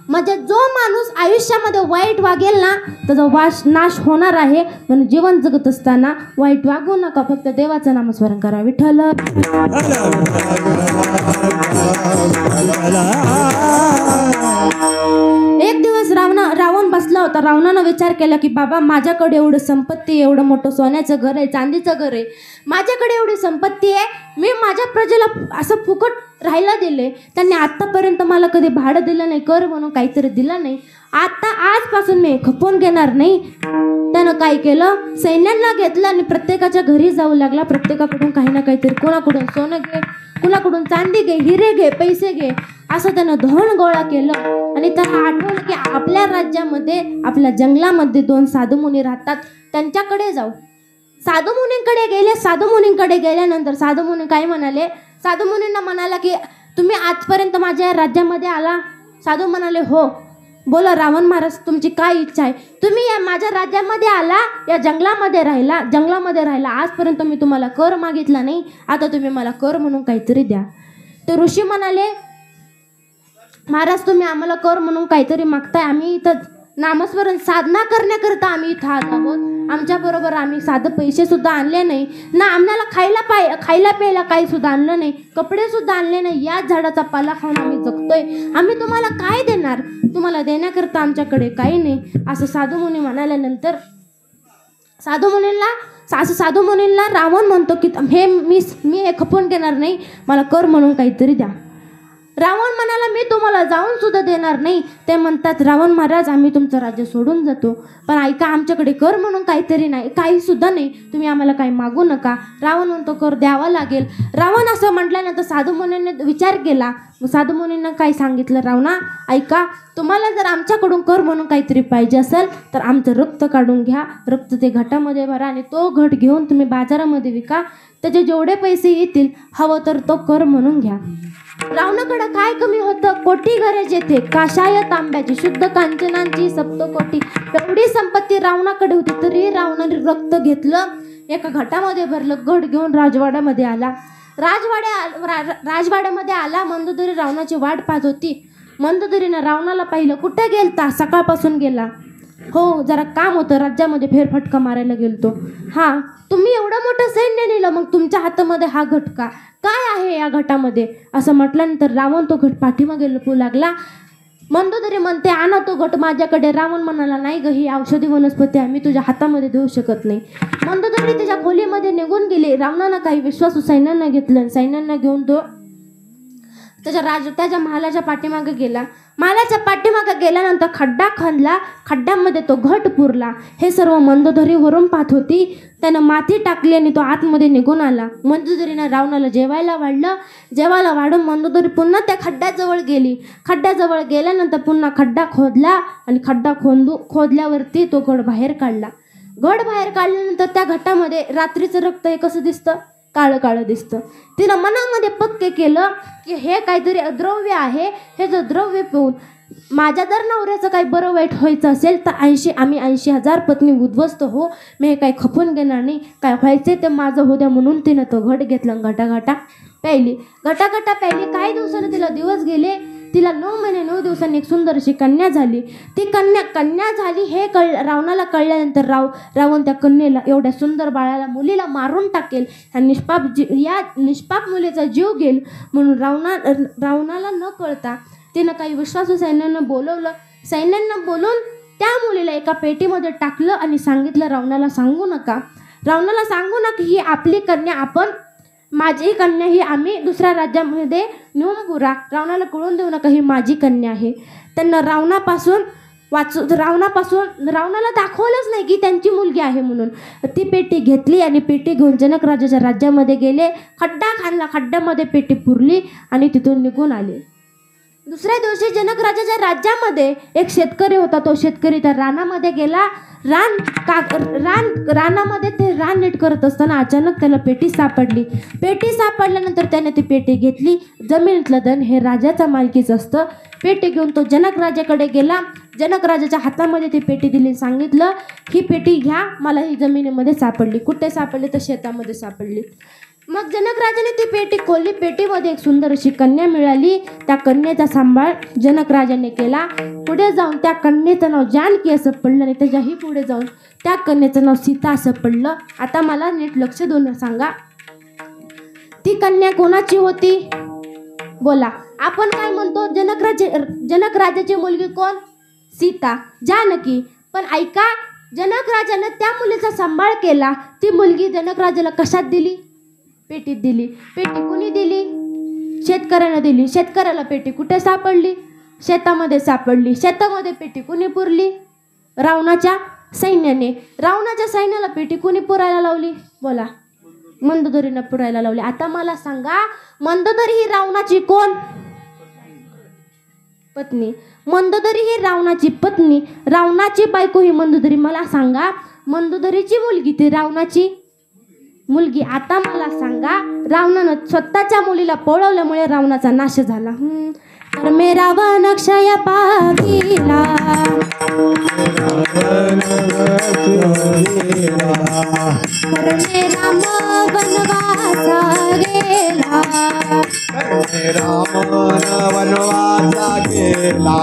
म्हणजे जो माणूस आयुष्यामध्ये वाईट वागेल ना, त्याचा नाश होणार आहे. म्हणून जीवन जगत असताना वाईट वागू नका, फक्त देवाचं नामस्मरण करा. विठ्ठल. एक दिवस रावण बसला होता. रावणानं विचार केला की बाबा, माझ्याकडे एवढं संपत्ती आहे, एवढं मोठं सोन्याचं घर आहे, चांदीचं घर आहे, माझ्याकडे एवढी संपत्ती आहे, मी माझ्या प्रजेला असं फुकट राहायला दिले. त्यांनी आत्तापर्यंत मला कधी भाडं दिलं नाही, कर म्हणून काहीतरी दिलं नाही. आता आजपासून मी खपवून घेणार नाही. त्यानं काय केलं? सैन्यांना घेतलं आणि प्रत्येकाच्या घरी जाऊ लागला. प्रत्येकाकडून काही ना काहीतरी, कोणाकडून सोनं घे, कुणाकडून चांदी घे, हिरे घे, पैसे घे, असं त्यानं धन गोळा केलं. आणि त्याला आठवलं की आपल्या राज्यामध्ये, आपल्या जंगलामध्ये 2 साधुमुनी राहतात, त्यांच्याकडे जाऊ. साधुमुनींकडे गेले. साधुमुनींकडे गेल्यानंतर साधुमुनी काय म्हणाले? साधुमुनींना म्हणाला की तुम्ही आजपर्यंत माझ्या राज्यामध्ये आला? साधू म्हणाले हो. बोला रावण महाराज, तुमची काय इच्छा आहे? तुम्ही या माझ्या राज्यामध्ये आला, या जंगलामध्ये राहिला, आजपर्यंत मी तुम्हाला कर मागितला नाही, आता तुम्ही मला कर म्हणून काहीतरी द्या. तर ऋषी म्हणाले महाराज, तुम्ही आम्हाला कर म्हणून काहीतरी मागताय, आम्ही इथं नामस्मरण साधना करण्याकरता आम्ही इथं आलो आहोत. आमच्याबरोबर आम्ही साधं पैसे सुद्धा आणले नाही ना, आम्हाला खायला प्यायला काही सुद्धा आणलं नाही, कपडे सुद्धा आणले नाही, याच झाडाचा पाला खाऊन आम्ही जगतोय. आम्ही तुम्हाला काय देणार? तुम्हाला देण्याकरता आमच्याकडे काही नाही, असं साधुमुनी म्हणाल्यानंतर साधुमुनींना रावण म्हणतो की हे मी हे खपवून घेणार नाही, मला कर म्हणून काहीतरी द्या. रावण म्हणाला मी तुम्हाला जाऊन सुद्धा देणार नाही. ते म्हणतात रावण महाराज, आम्ही तुमचं राज्य सोडून जातो, पण ऐका, आमच्याकडे कर म्हणून काहीतरी नाही, काही सुद्धा नाही, तुम्ही आम्हाला काही मागू नका. रावण म्हणतो कर द्यावा लागेल. रावण असं म्हटल्यानंतर साधुमुनींनी विचार केला. साधुमुनींना काय सांगितलं? रावणा ऐका, तुम्हाला जर आमच्याकडून कर म्हणून काहीतरी पाहिजे असेल तर आमचं रक्त काढून घ्या, रक्त ते घटामध्ये भरा आणि तो घट घेऊन तुम्ही बाजारामध्ये विका, त्याचे जेवढे पैसे येतील हवं तर तो कर म्हणून घ्या. रावणाकडे काय कमी होतं? कोटी घरे जेथे, काशाय तांब्याची, शुद्ध कांचनांची सप्तकोटी, एवढी संपत्ती रावणाकडे होती. तरी रावणाने रक्त घेतलं, एका घटामध्ये भरलं, घट घेऊन राजवाड्यामध्ये आला. राजवाड्यामध्ये आला. मंदोदरी रावणाची वाट पाहत होती. मंदोदरीनं रावणाला पाहिलं. कुठे गेलता? सकाळपासून गेला. हो, जरा काम होतं, राज्यामध्ये फेरफटका मारायला गेलतो. हां, तुम्ही एवढं मोठं सैन्य नेलं, मग तुमच्या हातामध्ये हा घट का? काय आहे या घटामध्ये? असं म्हटल्यानंतर रावण तो घट पाठीमागे लपू लागला. मंदोदरी म्हणते आणा तो घट माझ्याकडे. रावण म्हणाला नाही ग, ही औषधी वनस्पती आहे, मी तुझ्या हातामध्ये देऊ शकत नाही. मंदोदरी त्याच्या खोलीमध्ये निघून गेली. रावणानं काही विश्वासू सैन्यांना घेतलं. सैन्यांना घेऊन तो त्याच्या महालाच्या पाठीमागे गेला. महालाच्या पाठीमागे गेल्यानंतर खड्डा खणला. खड्ड्यामध्ये तो घट पुरला. हे सर्व मंदोदरी वरून पाहत होती. त्यानं माती टाकली आणि तो आतमध्ये निघून आला. मंदोदरीनं रावणाला जेवायला वाढलं. जेवायला वाढून मंदोदरी पुन्हा त्या खड्ड्याजवळ गेली. खड्ड्याजवळ गेल्यानंतर पुन्हा खड्डा खोदला आणि खड्डा खोदल्यावरती तो घट बाहेर काढला. घट बाहेर काढल्यानंतर त्या घटामध्ये रात्रीचं रक्त हे कसं दिसतं? काळं काळं दिसतं. तिनं मनामध्ये पक्के केलं की हे काहीतरी द्रव्य आहे, हे जर द्रव्य पिऊन माझ्या जर नवऱ्याचं काही बरं वाईट व्हायचं असेल तर 80,000 पत्नी उद्ध्वस्त हो, मी हे काही खपून घेणार नाही, काय व्हायचे ते माझं होऊ द्या. म्हणून तिनं तो घट घेतला, घटा प्यायली. घटा प्यायली. काही दिवसांनी तिला दिवस गेले. तिला 9 महिने 9 दिवसांनी एक सुंदर अशी कन्या झाली. ती कन्या झाली हे रावणाला कळल्यानंतर रावण त्या कन्येला, एवढ्या सुंदर बाळाला, मुलीला मारून टाकेल, या निष्पाप मुलीचा जीव घेईल म्हणून रावणाला न कळता तिनं काही विश्वासू सैन्यांना बोलवलं. सैन्यांना बोलून त्या मुलीला एका पेटीमध्ये टाकलं आणि सांगितलं रावणाला सांगू नका ही आपली कन्या, माझी कन्या ही आम्ही दुसऱ्या राज्यामध्ये नेऊन पुरा, रावणाला कळून देऊ नका, ही माझी कन्या आहे. त्यांना रावणापासून रावणाला दाखवलंच नाही की त्यांची मुलगी आहे म्हणून. ती पेटी घेतली आणि पेटी घेऊन जनक राजाच्या राज्यामध्ये गेले. खड्डा खाणला, खड्ड्यामध्ये पेटी पुरली आणि तिथून निघून आले. दुसऱ्या दिवशी जनक राजाच्या राज्यामध्ये एक शेतकरी होता. तो शेतकरी त्या रानामध्ये गेला. रानामध्ये ते रान नीट करत असताना अचानक त्याला पेटी सापडली. पेटी सापडल्यानंतर त्याने ती पेटी घेतली. जमिनीतलं धन हे राजाच्या मालकीचं असतं. पेटी घेऊन तो जनक राजाकडे गेला. जनक राजाच्या हातामध्ये ती पेटी दिली. सांगितलं ही पेटी घ्या, मला ही जमिनीमध्ये सापडली. कुठे सापडली तर शेतामध्ये सापडली. मग जनक राजाने ती पेटी खोलली. पेटीमध्ये एक सुंदर अशी कन्या मिळाली. त्या कन्येचा सांभाळ जनक राजाने केला. पुढे जाऊन त्या कन्येचं नाव जानकी असं पडलं आणि त्याच्याही पुढे जाऊन त्या कन्येचं नाव सीता असं पडलं. आता मला नीट लक्ष देऊन सांगा, ती कन्या कोणाची होती? बोला. आपण काय म्हणतो? जनक राजाची मुलगी कोण? सीता, जानकी. पण ऐका, जनक राजाने त्या मुलीचा सांभाळ केला. ती मुलगी जनक राजाला कशात दिली? पेटीत दिली. पेटी कुणी दिली? शेतकऱ्यानं दिली. शेतकऱ्याला पेटी कुठे सापडली? शेतामध्ये सापडली. शेतामध्ये पेटी कुणी पुरली? रावणाच्या सैन्याने. रावणाच्या सैन्याला पेटी कुणी पुरायला लावली? बोला. मंदोदरीनं पुरायला लावली. आता मला सांगा, मंदोदरी ही रावणाची कोण? पत्नी. मंदोदरी ही रावणाची पत्नी, रावणाची बायको ही मंदोदरी. मला सांगा, मंदोदरीची मुलगी ती रावणाची मुलगी. आता मला सांगा, रावणानं स्वतःच्या मुलीला पळवल्यामुळे रावणाचा नाश झाला. तर मे रावण क्षय पाविला, तर मे राम वनवासा गेला, वनवासा गेला,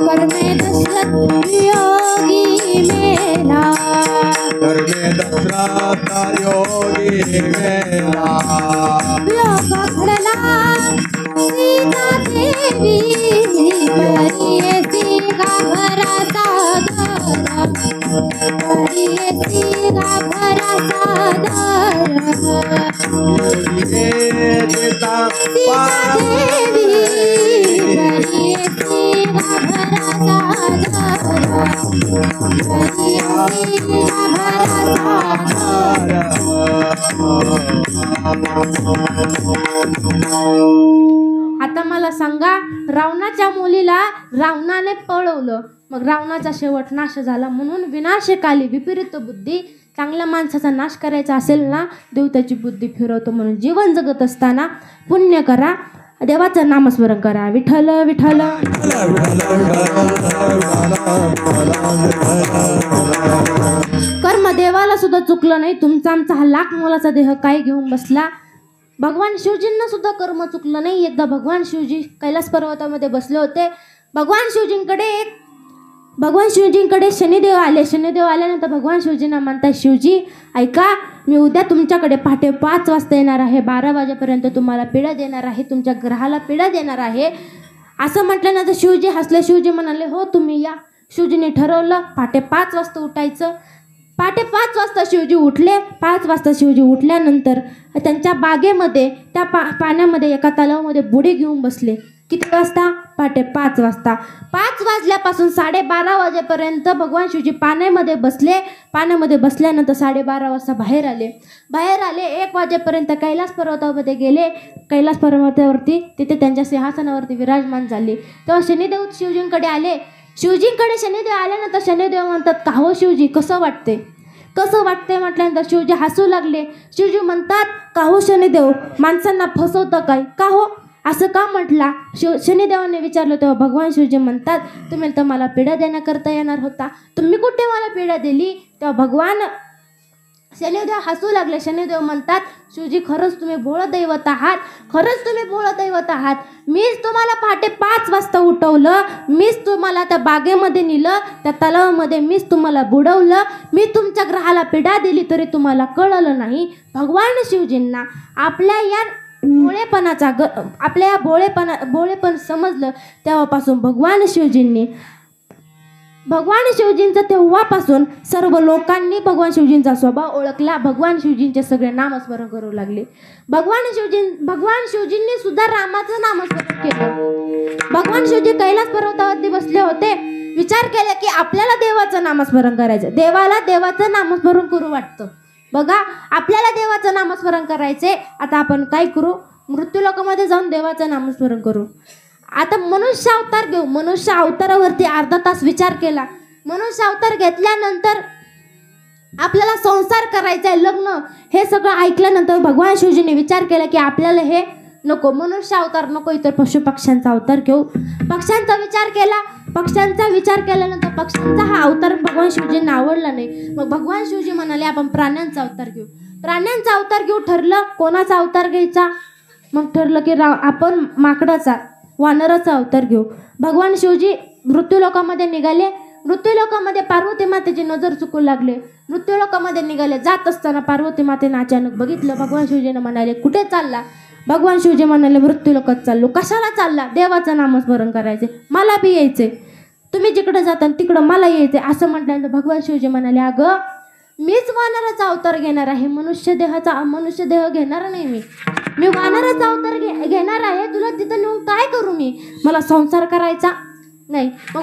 तर मे दशरथ योगी मेला, तर मे दशरथ योगी मेला, योग घडला सीता देवी, परिये सीता भराचा दर, परिये सीता भराचा दर, सीता देवी, परिये सीता भराचा दर, परिये सीता भराचा आता मला सांगा, रावणाच्या मुलीला रावणाने पळवलं, मग रावणाचा शेवट नाश झाला. म्हणून विनाशकाली विपरीत बुद्धी. चांगल्या माणसाचा नाश करायचा असेल ना, देव त्याची बुद्धी फिरवतो. म्हणून जीवन जगत असताना पुण्य करा, देवाचं नामस्मरण करा. विठ्ठल विठ्ठल. कर्म देवाला सुद्धा चुकलं नाही. तुमचा आमचा हा लाख मोलाचा देह काय घेऊन बसला? भगवान शिवजींना सुद्धा कर्म चुकलं नाही. एकदा भगवान शिवजी कैलास पर्वतामध्ये बसले होते. भगवान शिवजींकडे शनिदेव आले. शनिदेव आल्यानंतर भगवान शिवजींना म्हणतात, शिवजी ऐका, मी उद्या तुमच्याकडे पहाटे 5 वाजता येणार आहे. 12 वाजेपर्यंत तुम्हाला पिढा देणार आहे, तुमच्या ग्रहाला पिढा देणार आहे. असं म्हटल्यानंतर शिवजी हसले. शिवजी म्हणाले, हो तुम्ही या. शिवजीने ठरवलं पहाटे 5 वाजता उठायचं. पहाटे 5 वाजता शिवजी उठले. 5 वाजता शिवजी उठल्यानंतर त्यांच्या बागेमध्ये त्या पाण्यामध्ये एका तलावामध्ये बुडी घेऊन बसले. किती वाजता? पहाटे 5 वाजता. 5 वाजल्यापासून 12:30 वाजेपर्यंत भगवान शिवजी पाण्यामध्ये बसले. पाण्यामध्ये बसल्यानंतर 12:30 वाजता बाहेर आले. 1 वाजेपर्यंत कैलास पर्वतामध्ये गेले. कैलास पर्वतावरती तिथे त्यांच्या सिंहासनावरती विराजमान झाले. तेव्हा शनिदेव शिवजींकडे आले. शनिदेव आल्यानंतर शनिदेव म्हणतात, का हो शिवजी, कसं वाटते? कसं वाटते म्हटल्यानंतर शिवजी हसू लागले. शिवजी म्हणतात, का हो शनिदेव, माणसांना फसवतं काय? का हो असं का म्हटला? शनिदेवाने विचारलं. तेव्हा भगवान शिवजी म्हणतात, तुम्ही तर मला पिढा देण्याकरता येणार होता, तुम्ही कुठे मला पिढा दिली? तेव्हा भगवान शनिदेव हसू लागले. शनिदेव म्हणतात, शिवजी खरंच तुम्ही भोळं दैवत आहात, खरंच तुम्ही भोळं दैवत आहात. मीच तुम्हाला पहाटे 5 वाजता उठवलं, मीच तुम्हाला त्या बागेमध्ये नेलं, त्या तलावामध्ये मीच तुम्हाला बुडवलं, मी तुमच्या ग्रहाला पिढा दिली तरी तुम्हाला कळलं नाही. भगवान शिवजींना आपल्या या भोळेपण समजलं. तेव्हापासून भगवान शिवजींचं तेव्हापासून सर्व लोकांनी भगवान शिवजींचा स्वभाव ओळखला. भगवान शिवजींचे सगळे नामस्मरण करू लागले. भगवान शिवजींनी सुद्धा रामाचं नामस्मरण केलं. भगवान शिवजी कैलास पर्वतावरती बसले होते. विचार केला की आपल्याला देवाचं नामस्मरण करायचं. देवाला देवाचं नामस्मरण करू वाटतं. बघा, आपल्याला देवाचं नामस्मरण करायचे. आता आपण काय करू? मृत्यूलोकामध्ये जाऊन देवाचं नामस्मरण करू. आता मनुष्य अवतार घेऊ. मनुष्य अवतारावरती अर्धा तास विचार केला. मनुष्य अवतार घेतल्यानंतर आपल्याला संसार करायचा आहे, लग्न, हे सगळं ऐकल्यानंतर भगवान शिवजीने विचार केला की आपल्याला हे नको, मनुष्य अवतार नको, इतर पशु पक्ष्यांचा अवतार घेऊ. पक्ष्यांचा विचार केला. पक्ष्यांचा विचार केल्यानंतर पक्ष्यांचा हा अवतार भगवान शिवजींना आवडला नाही. मग भगवान शिवजी म्हणाले आपण प्राण्यांचा अवतार घेऊ. प्राण्यांचा अवतार घेऊ ठरलं. कोणाचा अवतार घ्यायचा? मग ठरलं की आपण माकडाचा, वानराचा अवतार घेऊ. भगवान शिवजी मृत्यूलोकामध्ये निघाले. मृत्यूलोकामध्ये पार्वती मातेची नजर चुकू लागले. मृत्यूलोकामध्ये निघाले. जात असताना पार्वती मातेनं अचानक बघितलं. भगवान शिवजीने म्हणाले कुठे चालला? भगवान शिवजी म्हणाले मृत्यूलोकात चाललो. कशाला चालला? देवाचं नामस्मरण करायचे, मला बी यायचे. तुम्ही जिकडे जाता तिकडं मला यायचे. असं म्हटल्यानंतर भगवान शिवजी म्हणाले अगं मीच वानराचा अवतार घेणार आहे, मनुष्य देह घेणार नाही. मी वानराचा अवतार घेणार आहे. तुला तिथं नेऊन काय करू? मला संसार करायचा नाही. मग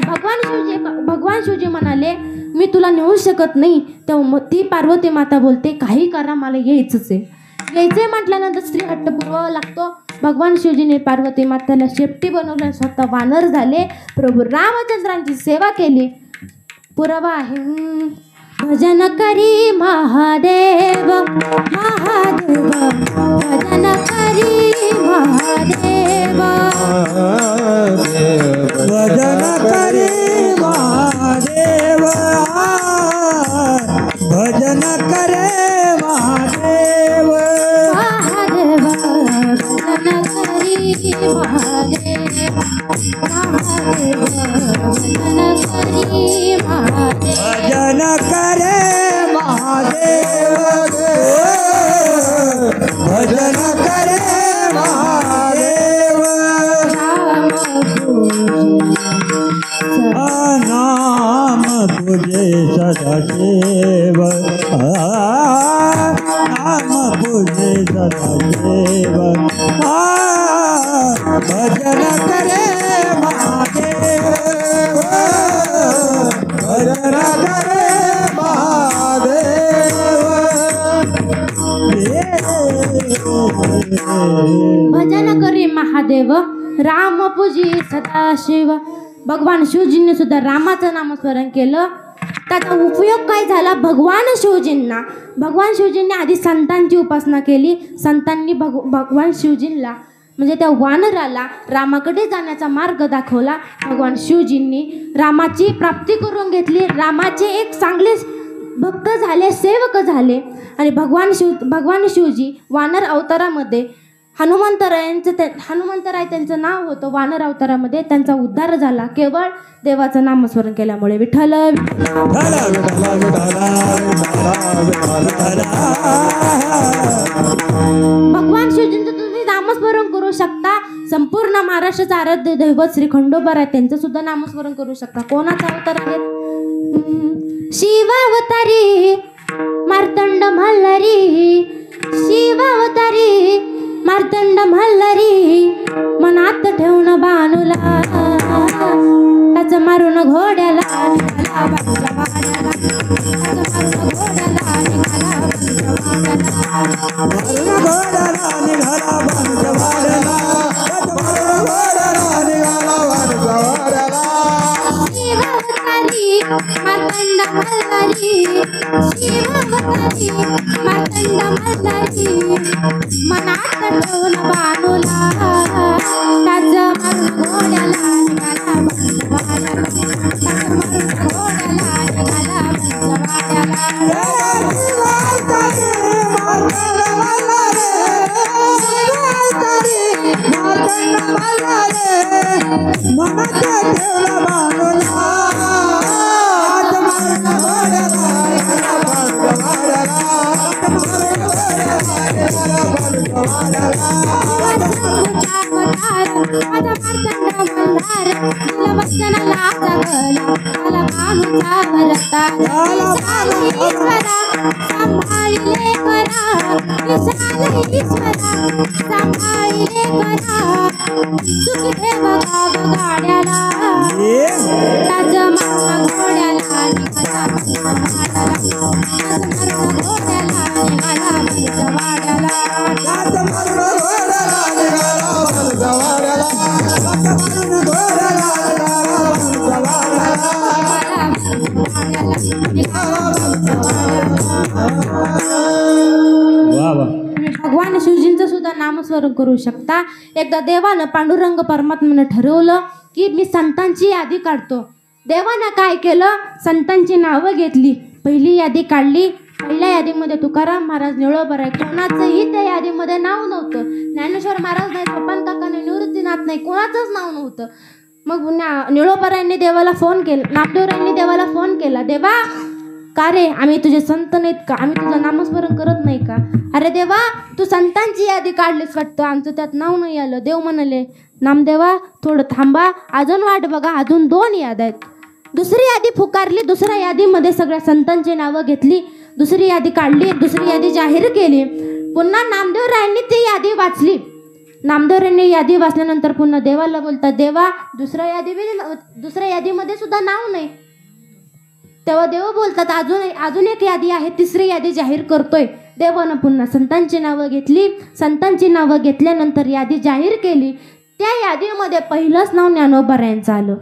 भगवान शिवजी म्हणाले मी तुला नेऊ शकत नाही. तेव्हा ती पार्वती माता बोलते काही करा, मला यायचंच आहे. यायचे म्हटल्यानंतर स्त्री हट्ट पुरवावा लागतो. भगवान शिवजीने पार्वती मातेला शेपटी बनवलं. स्वतः वानर झाले. प्रभू रामचंद्रांची सेवा केली. पुरावा आहे. भजन करी महादेव महादेव, भजन करी महादेव, भजन करे महादेव, भजन करे महादेव, महादेव भजन करी महादेव, महादेव भजन करी महादेव, भजन करे महादेव, भजन करे महादेव, नाम पूजे सदाशिव, नाम पूजे सदाशिव, भजन करे महादेव, भजन करे महादेव, भजन करी महादेव, राम पूजी सदाशिव. भगवान शिवजींनी सुद्धा रामाचं नामस्मरण केलं. त्याचा उपयोग काय झाला? भगवान शिवजींनी आधी संतांची उपासना केली. संतांनी भगवान शिवजींना म्हणजे त्या वानराला रामाकडे जाण्याचा मार्ग दाखवला. भगवान शिवजींनी रामाची प्राप्ती करून घेतली. रामाचे एक चांगले भक्त झाले, सेवक झाले. आणि भगवान शिवजी वानर अवतारामध्ये हनुमंतराय त्यांचं नाव होतं. वानर अवतारामध्ये त्यांचा उद्धार झाला केवळ देवाचं नामस्मरण केल्यामुळे. विठ्ठल भगवान शिवजींचं तुम्ही नामस्मरण करू शकता. संपूर्ण महाराष्ट्राचं आराध्य दैवत श्री खंडोबार आहे, त्यांचं सुद्धा नामस्मरण करू शकता. कोणाचा अवतार आहेत? शिवावतारी मार्तंड मल्हारी, शिवावतारी मार्तंड मल्हारी, मनात ठेवून बाणूला, त्याच मारून घोड्याला निघाला बाजूच्या वाड्याला, त्याच मारून घोड्याला निघाला बाजूच्या वाड्याला, निघाला बाजूच्या वाड्याला, निघाला बाजूच्या वाड्याला, शिवावतारी मार्तंड मल्हारी, शिवावतारी मार्तंड मल्हारी, मनात ठेवून बाणूला, त्याच मारून घोड्याला निघाला बाजूच्या वाड्याला, त्याच मारून घोड्याला निघाला बाजूच्या गाड्याला तुम्ही भगवान शिवजींचं सुद्धा नामस्मरण करू शकता. एकदा देवानं पांडुरंग परमात्म्यानं ठरवलं की मी संतांची यादी काढतो. देवानं काय केलं, संतांची नावं घेतली. पहिली यादी काढली. पहिल्या यादीमध्ये तुकाराम महाराज, निळोबराय, कोणाचंही त्या यादीमध्ये नाव नव्हतं. ज्ञानेश्वर महाराज नाही, सोपान काका नाही, निवृत्तीनाथ नाही, कोणाचंच नाव नव्हतं. मग निळोबरायांनी देवाला फोन केला, नामदेवरायांनी देवाला फोन केला, देवा का रे, आम्ही तुझे संत नाहीत का, आम्ही तुझं नामस्मरण करत नाही का? अरे देवा, तू संतांची यादी काढलीस वाटतं, आमचं त्यात नाव नाही आलं. देव म्हणाले, नामदेवा थोडं थांबा, अजून वाट बघा, अजून 2 याद्या आहेत. दुसरी यादी पुकारली. दुसऱ्या यादीमध्ये सगळ्या संतांची नावं घेतली. दुसरी यादी काढली. दुसरी यादी जाहीर केली. पुन्हा नामदेवरायांनी ती यादी वाचली. नामदेवरायांनी यादी वाचल्यानंतर पुन्हा देवाला बोलतात, देवा दुसऱ्या यादीमध्ये सुद्धा नाव नाही. तेव्हा देव बोलतात, अजून एक यादी आहे, तिसरी यादी जाहीर करतोय. देवानं पुन्हा संतांची नावं घेतली. संतांची नावं घेतल्यानंतर यादी जाहीर केली. त्या यादीमध्ये पहिलंच नाव ज्ञानोबरायांचं आलं.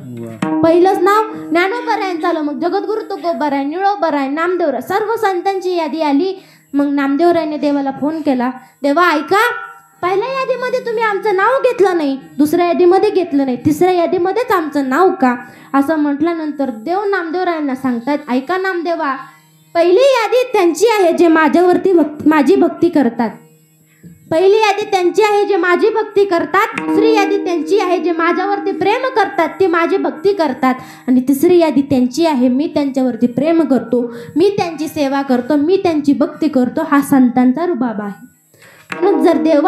पहिलंच नाव ज्ञानोबरायांचं आलं. मग जगद्गुरु तुकोबराय, निळोबराय, नामदेवराय, सर्व संतांची यादी आली. मग नामदेवरायाने देवाला फोन केला, देवा ऐका, पहिल्या यादीमध्ये तुम्ही आमचं नाव घेतलं नाही, दुसऱ्या यादीमध्ये घेतलं नाही, तिसऱ्या यादीमध्येच आमचं नाव का? असं म्हटल्यानंतर देव नामदेवरायांना सांगतात, ऐका नामदेवा, पहिली यादी त्यांची आहे जे माझी भक्ती करतात. पहिली यादी त्यांची आहे जे माझी भक्ती करतात. दुसरी यादी त्यांची आहे जे माझ्यावरती प्रेम करतात, ते माझी भक्ती करतात. आणि तिसरी यादी त्यांची आहे, मी त्यांच्यावरती प्रेम करतो, मी त्यांची सेवा करतो, मी त्यांची भक्ती करतो. हा संतांचा रुबाब आहे. म्हणून जर देव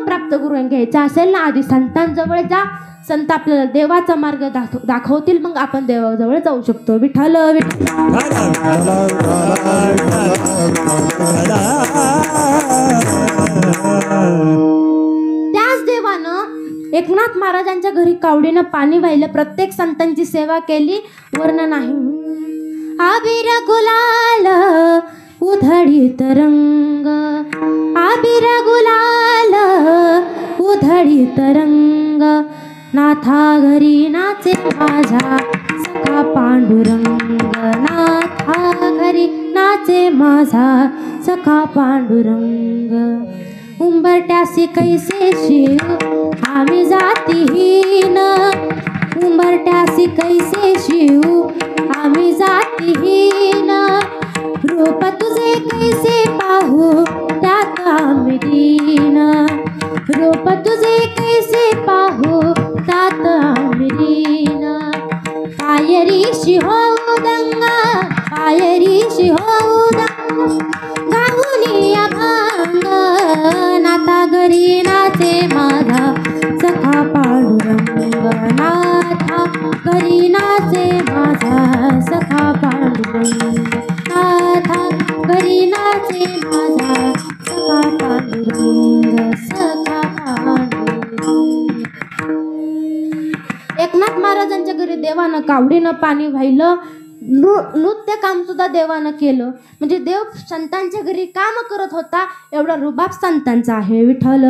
प्राप्त करून घ्यायचा असेल ना, आधी संतांजवळ जा. संत आपल्याला देवाचा मार्ग दाखवतील, मग आपण देवाजवळ जाऊ शकतो. विठ्ठल त्याच देवानं एकनाथ महाराजांच्या घरी कावडीनं पाणी वाहिलं. प्रत्येक संतांची सेवा केली. वर्ण नाही, आबिर गुलाल उधळीत रंग, आबिर गुलाल उधळीत रंग, नाथा घरी नाचे माझा सखा पांडुरंग, नाथा घरी नाचे माझा सखा पांडुरंग. उंबरट्यासी कैसे शिव आम्ही जातीहीन, उंबरट्यासी कैसे शिव आम्ही जातीहीन, रूप तुझे कैसे पाहू त्यात आम्ही दीन, रूप तुझे कैसे पाहू त्यात आम्ही दीन. पायरीशी होऊ दंगा, पायरीशी होऊ दंगा, गाऊनी अभंग, नाथा घरी नाचे माझा सखा पांडुरंग, नाथा घरी नाचे माझा सखा पांडुरंग, नाथा घरी नाचे माझा सखा पांडुरंग, सखा पांडुरंग. एकनाथ महाराजांच्या घरी देवानं कावडीनं पाणी वाहिलं. नृत्य काम सुद्धा देवानं केलं. म्हणजे देव संतांच्या घरी काम करत होता, एवढा रुबाब संतांचा आहे. विठ्ठल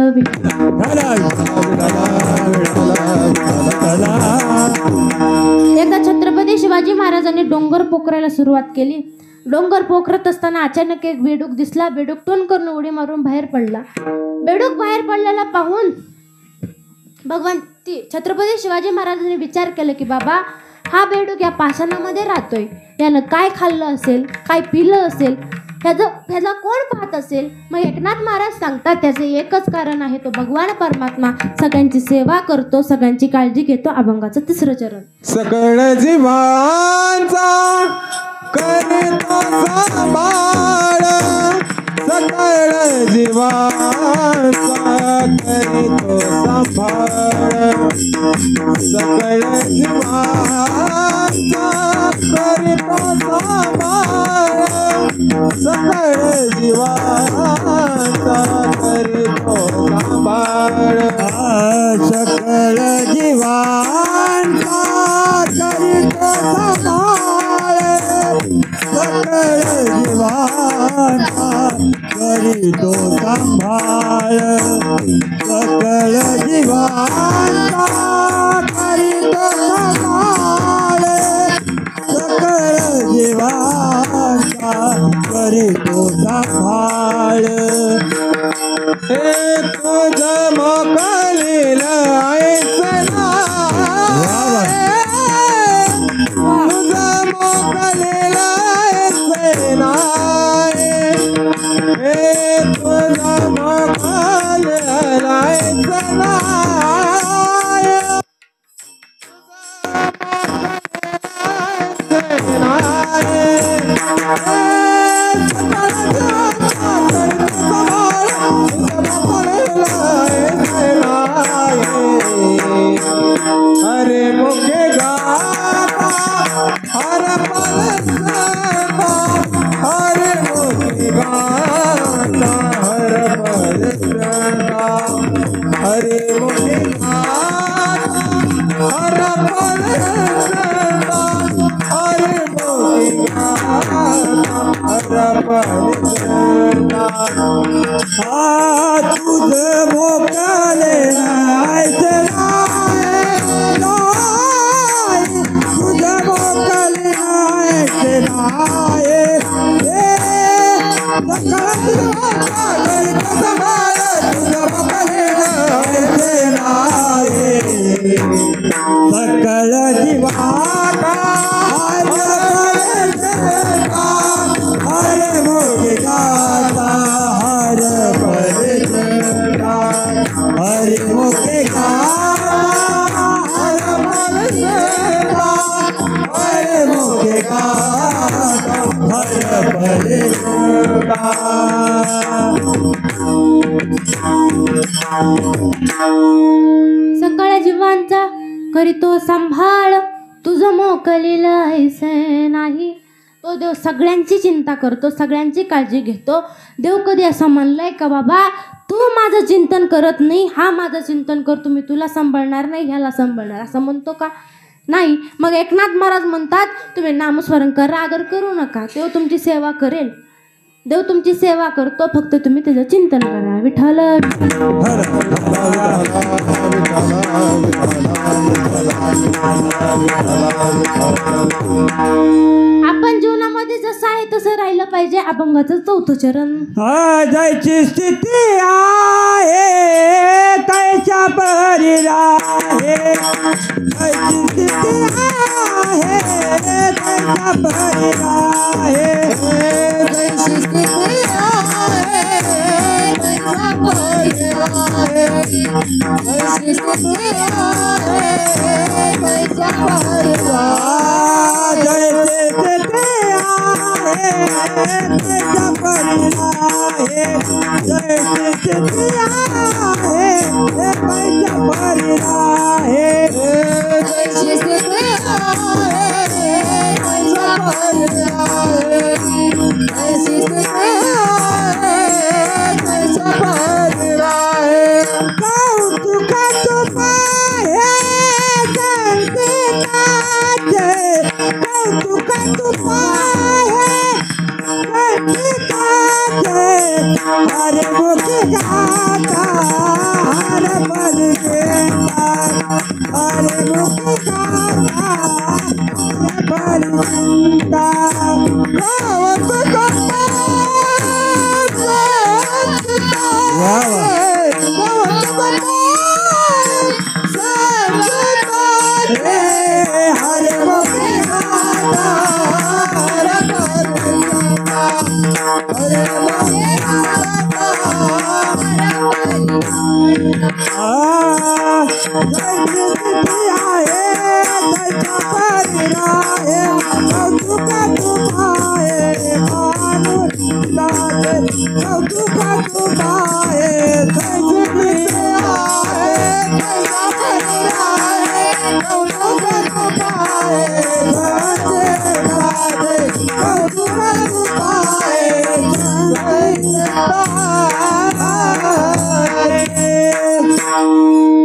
एकदा छत्रपती शिवाजी महाराजांनी डोंगर पोखरायला सुरुवात केली. डोंगर पोखरत असताना अचानक एक बेडूक दिसला. बेडूक टोन करून उडी मारून बाहेर पडला. बेडूक बाहेर पडलेला पाहून भगवान छत्रपती शिवाजी महाराजांनी विचार केला की बाबा, हा बेडूक या पाषाणामध्ये राहतोय, यानं काय खाल्लं असेल, काय पिलं असेल, ह्याला कोण पाहत असेल? मग एकनाथ महाराज सांगतात त्याचे एकच कारण आहे, तो भगवान परमात्मा सगळ्यांची सेवा करतो, सगळ्यांची काळजी घेतो. अभंगाचं 3रं चरण. सकळ जीवांचा करतो सांभाळ, सकळ जीवांचा करतो सांभाळ, सकळ जीवांचा करतो सांभाळ, सकळ जीवांचा करतो सांभाळ, सकळ जीवांचा करतो सांभाळ, सकळ करीतो सांभाळ हे तुझं मोकलेलं ऐकणार तुझं मोकलेलं ऐकणार हे तुझं मोकलेलं ऐकणार हरे मुखे गाता हर पल गाता हरे मुखे गाता हर पल गाता हरे मुखे गाता हर पल गाता हरे मुखे गाता हर पल गाता तुझे मोकले सकल जीवाका हर मोगे गाता हर परिचय हर मोगे गाता हर परिचय हर मोगे गाता हर परिचय सगळ्या जीवांचा करीतो सांभाळ तुझं मोकलेलं ऐसे नाही. तो देव सगळ्यांची चिंता करतो, सगळ्यांची काळजी घेतो. देव कधी असं म्हणलंय का बाबा तू माझं चिंतन करत नाही, हा माझं चिंतन करतो, मी तुला सांभाळणार नाही, ह्याला सांभाळणार, असं म्हणतो का? नाही. मग एकनाथ महाराज म्हणतात तुम्ही नामस्मरण करा, अगर करू नका, देव तुमची सेवा करेल. देव तुमची सेवा करतो, फक्त तुम्ही त्याचं चिंतन करा. विठ्ठल आपण जीवनामध्ये जसं आहे तसं राहिलं पाहिजे. अभंगाचं 4थं चरण. जायची स्थिती आहे त्याच्या परीला आहे जायची स्थिती आहे त्याच्या परीला आहे जायची स्थिती आहे त्याच्या परीला आहे जायची स्थिती आहे त्याच्या परीला जायची स्थिती आहे त्याच्या परीला आहे जायची स्थिती आहे त्याच्या परीला आहे जायची स्थिती आहे त्याच्या परीला आहे जायची स्थिती आहे त्याच्या परीला आहे कौतुकाचं पाहे संगीताचे कौतुकाचं पाहे संगीताचे हरे मुखे गाता हर पल गेता हरे मुखे गाता हर पल गेता हरे मुखे गाता हर पल गेता हरे मुखे गाता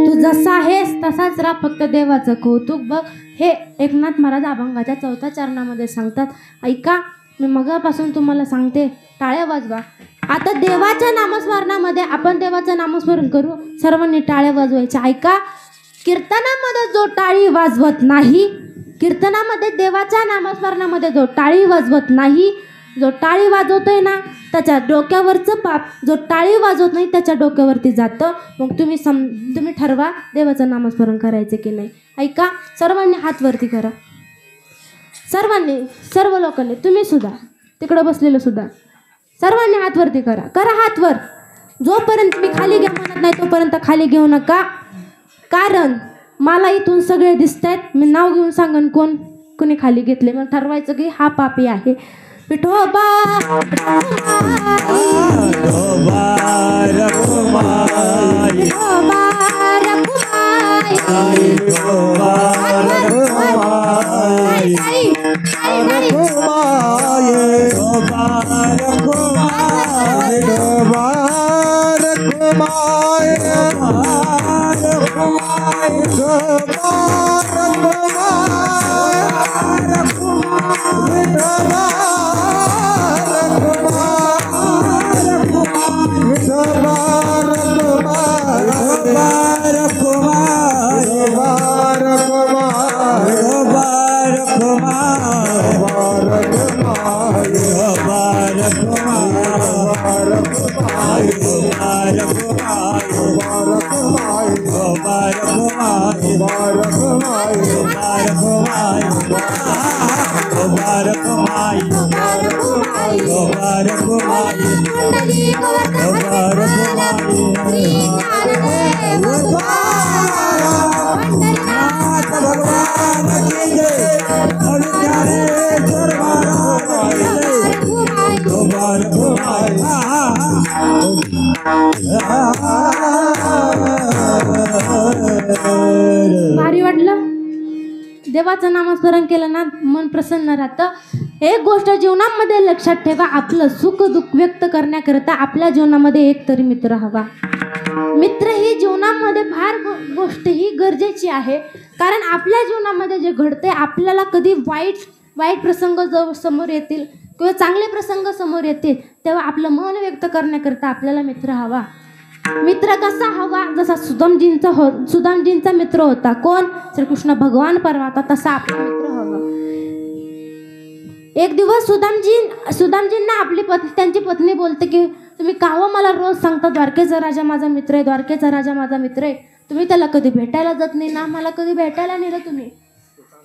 तू जसा आहेस तसाच राहा, फक्त देवाचं कौतुक बघ. हे एकनाथ महाराज अभंगाच्या 4थ्या चरणामध्ये सांगतात. ऐका, मी मगापासून तुम्हाला सांगते, टाळ्या वाजवा. आता देवाच्या नामस्मरणामध्ये आपण देवाचं नामस्मरण करू, सर्वांनी टाळ्या वाजवायच्या. ऐका, कीर्तनामध्ये जो टाळी वाजवत नाही, कीर्तनामध्ये देवाच्या नामस्मरणामध्ये जो टाळी वाजवत नाही जो टाळी वाजवतोय ना त्याच्या डोक्यावरचं पाप जो टाळी वाजवत नाही त्याच्या डोक्यावरती जातं. मग तुम्ही ठरवा देवाचं नामस्मरण करायचं की नाही. ऐका, सर्वांनी हात वरती करा. सर्वांनी, सर्व लोकांनी, तुम्ही सुद्धा तिकडं बसलेलं सुद्धा सर्वांनी हात वरती करा. करा हात वर. जोपर्यंत मी खाली घ्या म्हणत नाही तोपर्यंत खाली घेऊ नका. कारण मला इथून सगळे दिसत आहेत. मी नाव घेऊन सांगन कोणी खाली घेतले. मग ठरवायचं की हा पापी आहे. विठोबा भारी वाटलं. देवाचं नामस्मरण केलं ना मन प्रसन्न राहतं. एक गोष्ट जीवनामध्ये लक्षात ठेवा, आपलं सुख दुःख व्यक्त करण्याकरता आपल्या जीवनामध्ये एक तरी मित्र हवा. मित्र ही जीवनामध्ये फार गोष्ट ही गरजेची आहे. कारण आपल्या जीवनामध्ये जे घडते आपल्याला कधी वाईट प्रसंग जर समोर येतील किंवा चांगले प्रसंग समोर येतील तेव्हा आपलं मन व्यक्त करण्याकरता आपल्याला मित्र हवा. मित्र कसा हवा? जसा सुदामजींचा मित्र होता. कोण? श्रीकृष्ण भगवान परमात्मा. तसा आपला मित्र हवा. एक दिवस सुदामजींना त्यांची पत्नी बोलते की तुम्ही का मला रोज सांगता द्वारकेचा राजा माझा मित्र आहे, द्वारकेचा राजा माझा मित्र आहे, तुम्ही त्याला कधी भेटायला जात नाही ना. मला कधी भेटायला नेलं तुम्ही.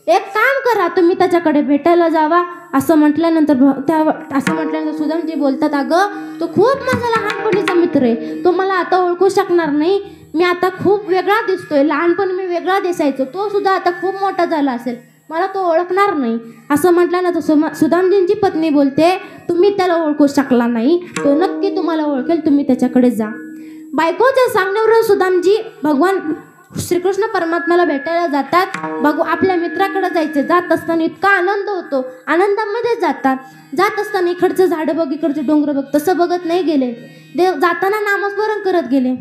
एक काम करा, तुम्ही त्याच्याकडे भेटायला जावा. असं म्हटल्यानंतर सुदामजी बोलतात, अगं तो खूप माझा लहानपणीचा मित्र आहे, तो मला आता ओळखू शकणार नाही. मी आता खूप वेगळा दिसतोय, लहानपणी मी वेगळा दिसायचो, तो सुद्धा आता खूप मोठा झाला असेल, मला तो ओळखणार नाही. असं म्हटल्यानंतर सुदामजींची पत्नी बोलते, तुम्ही त्याला ओळखू शकला नाही, तो नक्की तुम्हाला ओळखेल, तुम्ही त्याच्याकडे जा. बायकोच्या सांगण्यावरून सुदामजी भगवान श्रीकृष्ण परमात्म्याला भेटायला जातात. आपल्या मित्राकडे जायचे. जात असताना इतका आनंद होतो, आनंदामध्ये जात असताना इकडचं झाडं बघ, इकडचे डोंगर बघ, तसं बघत नाही गेले. देव जाताना नामस्मरण करत गेले.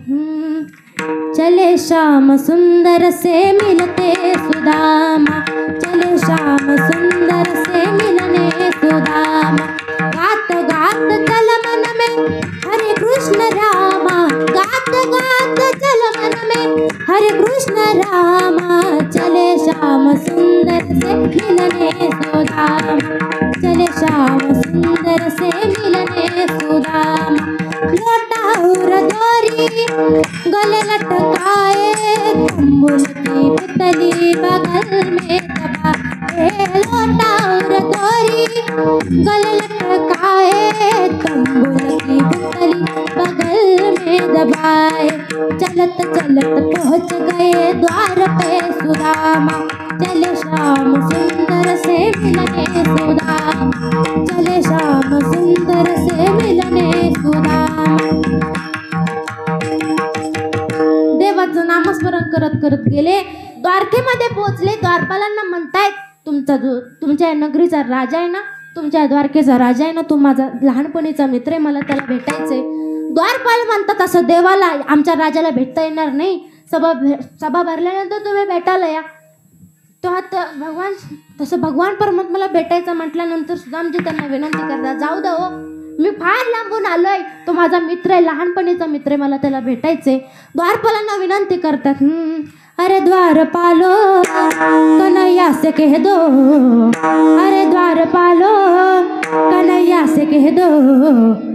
चले श्याम सुंदर से मिलते सुदामा, चले श्याम सुंदर से मिलने सुदामा, गात गात चल मन में हरे कृष्ण रामा, गात गात चल मन में हरे कृष्ण रामा, चले श्याम सुंदर से मिलने सुदामा, चले श्याम सुंदर से मिलने सुदामा, लोटा और डोरी गले लटकाए, तंबुल की पुतली बगल में दबाए, लोटा और डोरी गले लटकाए, तंबुल की पुतली बगल में दबाए, चलत चलत पहुँच गए द्वार पे सुदामा, चले श्याम सुंदर से मिलने सुदामा, चले श्याम सुंदर से मिलने सुदामा. देवाचं नामस्मरण करत करत गेले. द्वारकेमध्ये पोहोचले. द्वारपालांना म्हणतायत, तुमच्या नगरीचा राजा आहे ना, तुमच्या द्वारकेचा राजा आहे ना, तो माझा लहानपणीचा मित्र आहे, मला त्याला भेटायचंय. द्वारपाल म्हणतात, असं देवाला आमच्या राजाला भेटता येणार नाही, सभा भरल्यानंतर तुम्ही भेटायला या. तो आता भगवान परमात्म्याला भेटायचं म्हटल्यानंतर सुदामजी त्यांना विनंती करतात, जाऊ द्या हो, मी फार लांबून आलोय, तो माझा मित्र आहे, लहानपणीचा मित्र आहे, मला त्याला भेटायचंय. द्वारपालांना विनंती करतात, अरे द्वारपालो कन्हैया से कह दो, अरे द्वारपालो कन्हैया से कह दो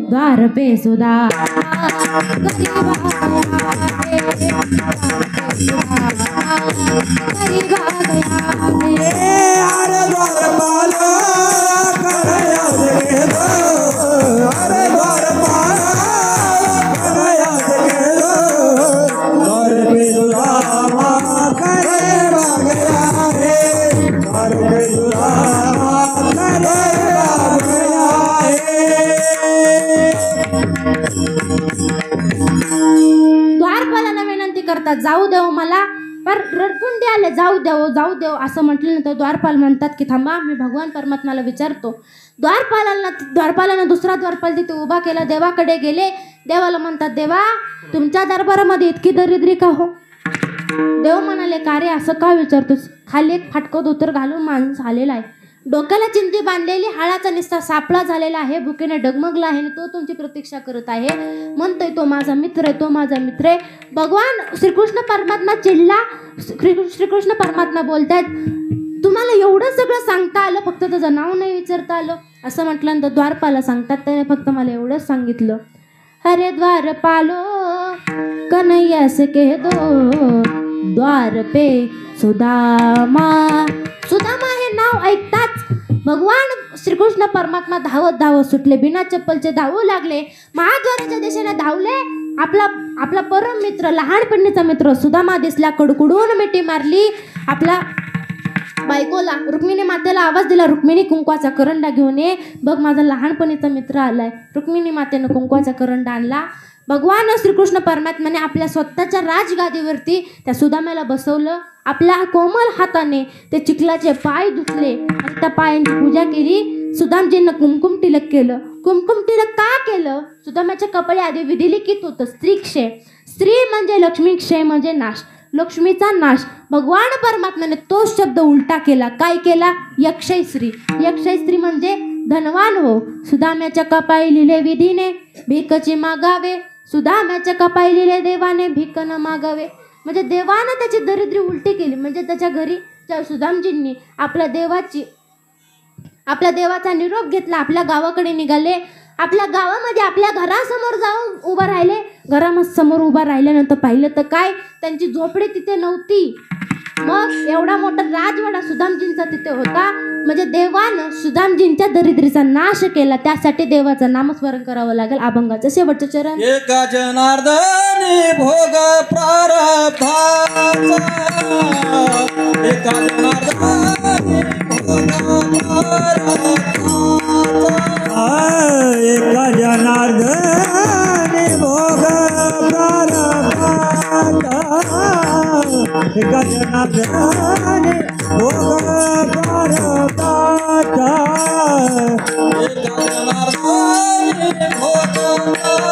द्वार पे सुधा गरीब आ गया अरे द्वारपाला कन्हैया से कह दो अरे द्वारपाला कन्हैया से कह दो द्वार पे सुधामा कन्हैया आ गया रे द्वार पे सुधामा कन्हैया आ गया रे द्वारपालांना विनंती करतात जाऊ देव मला पर रडकुंडी आले जाऊ देव असं म्हटल्यानंतर द्वारपाल म्हणतात की थांबा मी भगवान परमात्म्याला विचारतो. द्वारपालानं दुसरा द्वारपाल तिथे उभा केला देवाकडे गेले. देवाला म्हणतात देवा तुमच्या दरबारामध्ये इतकी दरिद्री का हो. देव म्हणाले का रे असं का विचारतोस. खाली एक फाटकं धोतर घालून माणूस आलेला आहे. डोक्याला चिंधी बांधलेली हाडाचा निस्ता सापळा झालेला आहे. भुकेने डगमगला आहे आणि तो तुमची प्रतीक्षा करत आहे. म्हणतोय तो माझा मित्र आहे तो माझा मित्र आहे. भगवान श्रीकृष्ण परमात्मा चिडला. श्रीकृष्ण परमात्मा बोलतायत तुम्हाला एवढं सगळं सांगता आलं फक्त त्याचं नाव नाही विचारता आलं. असं म्हटल्यानंतर द्वारपाला सांगतात त्याने फक्त मला एवढंच सांगितलं अरे द्वारपालो कन्हैया से कह दो द्वार पे सुदामा. सुदामा हे नाव ऐकताच भगवान श्रीकृष्ण परमात्मा धावत सुटले. बिना चप्पलचे धावू लागले. महाद्वाराच्या दिशेने धावले. आपला परम मित्र लहानपणीचा मित्र सुदामा दिसला. कडकडून मिठी मारली. आपला बायकोला रुक्मिणी मातेला आवाज दिला रुक्मिणी कुंकवाचा करंडा घेऊन ये बघ माझा लहानपणीचा मित्र आलाय. रुक्मिणी मातेनं कुंकवाचा करंडा आणला. भगवान श्रीकृष्ण परमात्म्याने आपल्या स्वतःच्या राजगादीवरती त्या सुदाम्याला बसवलं. आपल्या कोमल हाताने ते चिखलाचे पाय धुतले आणि त्या पायांची पूजा केली. सुदामजींना कुमकुम टिलक केलं. कुमकुम टिलक का केलं. सुदाम्याच्या कपाळी आधी विधिलिखित होतं स्त्रीक्षय. स्त्री म्हणजे लक्ष्मी क्षय म्हणजे नाश. लक्ष्मीचा नाश. भगवान परमात्म्याने तो शब्द उलटा केला. काय केला यक्षय स्त्री. यक्षय स्त्री म्हणजे धनवान हो. सुदाम्याच्या कपाळी लिहिले विधीने भिकची मागावे. सुदाम्याच्या कपाळी लिहिले देवाने भीक न मागावे. म्हणजे देवानं त्याची दरिद्री उलटी केली. म्हणजे त्याच्या घरी सुदामजींनी आपल्या देवाचा निरोप घेतला. आपल्या गावाकडे निघाले. आपल्या गावामध्ये आपल्या घरासमोर जाऊन उभं राहिले. घरासमोर उभं राहिल्यानंतर पाहिलं तर काय त्यांची झोपडी तिथे नव्हती. मग एवढा मोठा राजवाडा सुदामजींचा तिथे होता. म्हणजे देवानं सुदामजींच्या दरिद्रीचा नाश केला. त्यासाठी देवाचं नामस्मरण करावं लागेल. अभंगाचं शेवटचं चरण. एका जनार्दनी भोग प्रारब्धाचा एका जनार्दनी भोग प्रारब्धाचा एका जनार्दनी भोग प्रारब्धाचा एका जनार्दनी भोग प्रारब्धाचा एका जनार्दनी भोग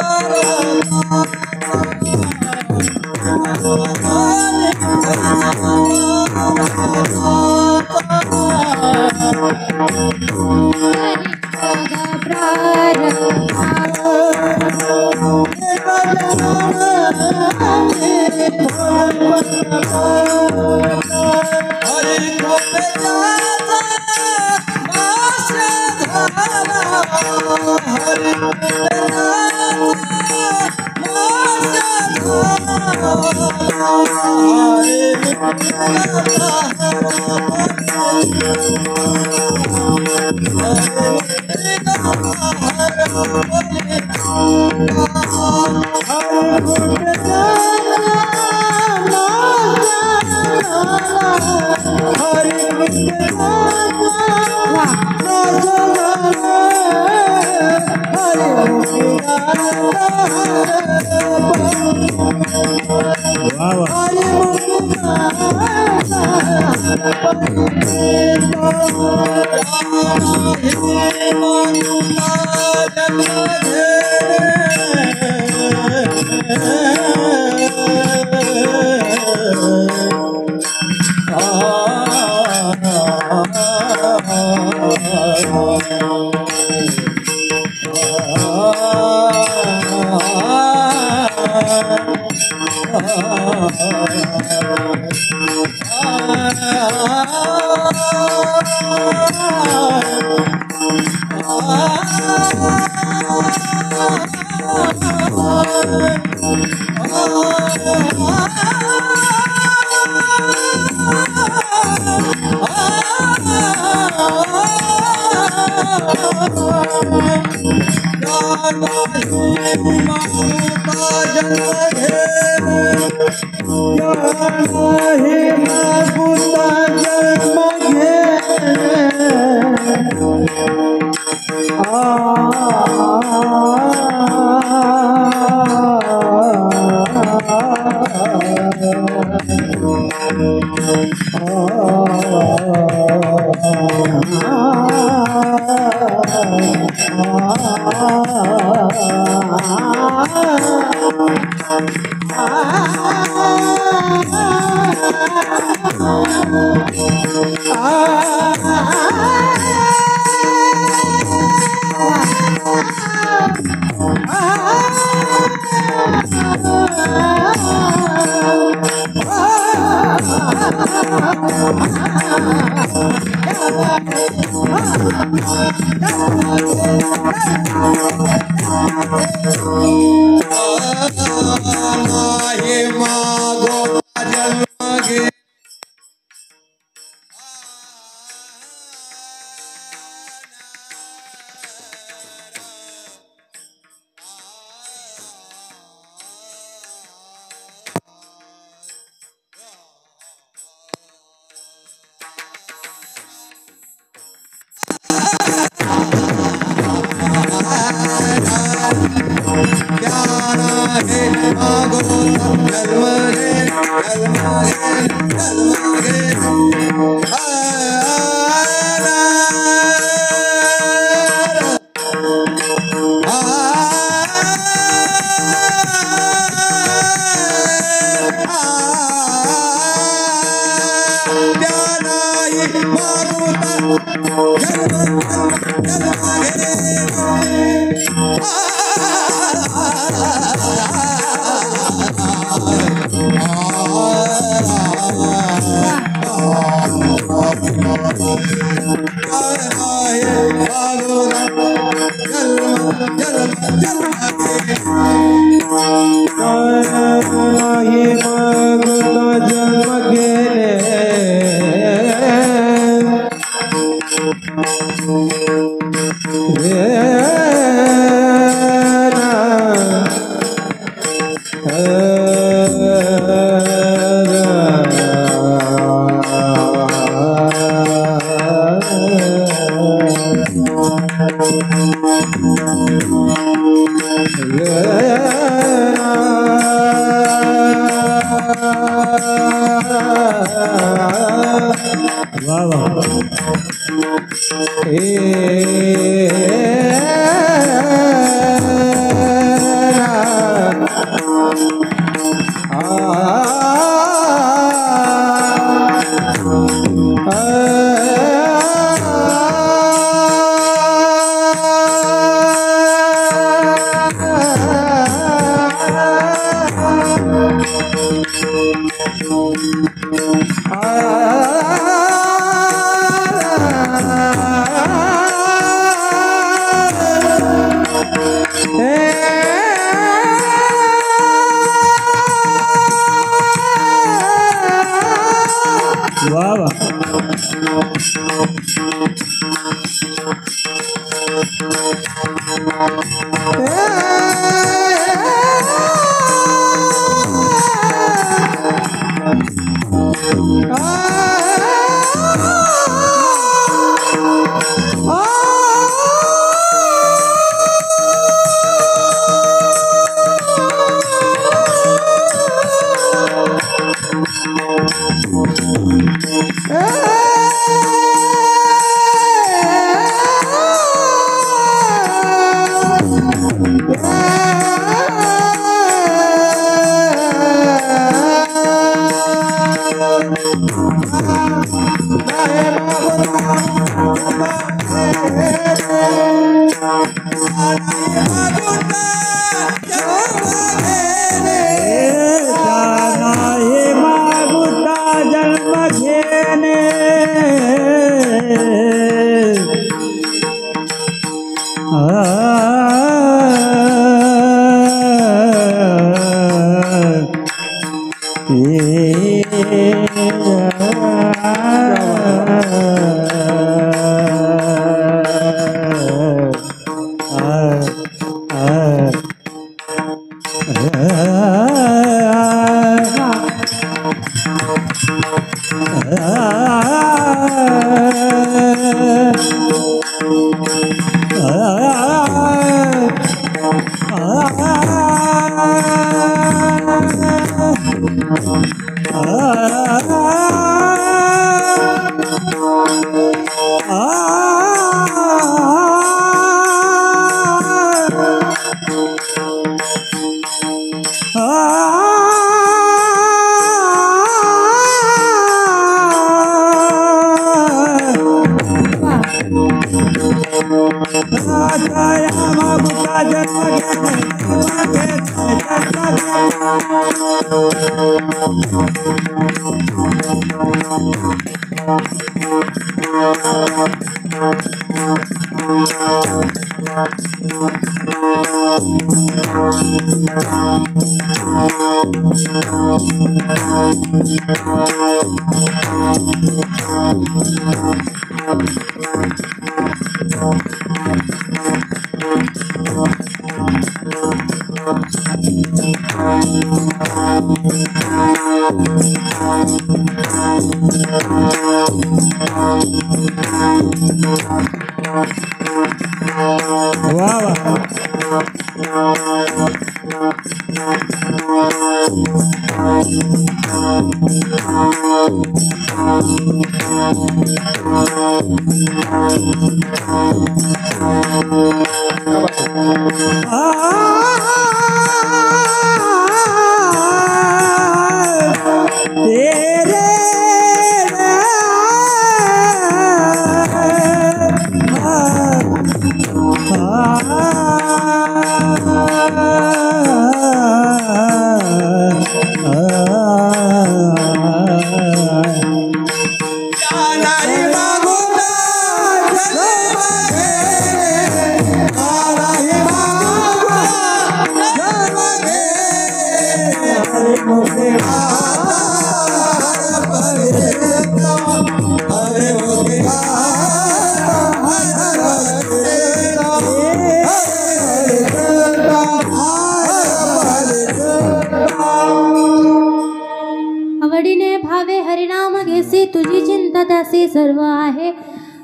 आवडीने भावे हरिनाम घेसी तुझी चिंता त्यासी सर्व आहे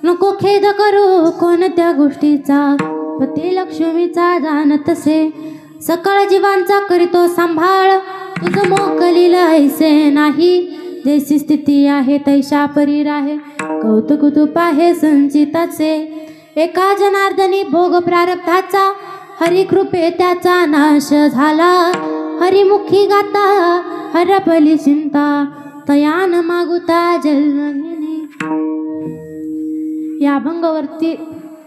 नको खेद करू कोणत्या गोष्टीचा पती लक्ष्मीचा जाणतसे सकळ जीवांचा करीतो सांभाळ तुझं मोकलीला ऐसे नाही जैसी स्थिती आहे तैशा परी राहे कौतुक तुप आहे संचिताचे एका जनार्दनी भोग प्रारब्धाचा हरिकृपे त्याचा नाश झाला हरिमुखी गाता हरपली चिंता तयान मागुता जलगिनी. या अभंगावरती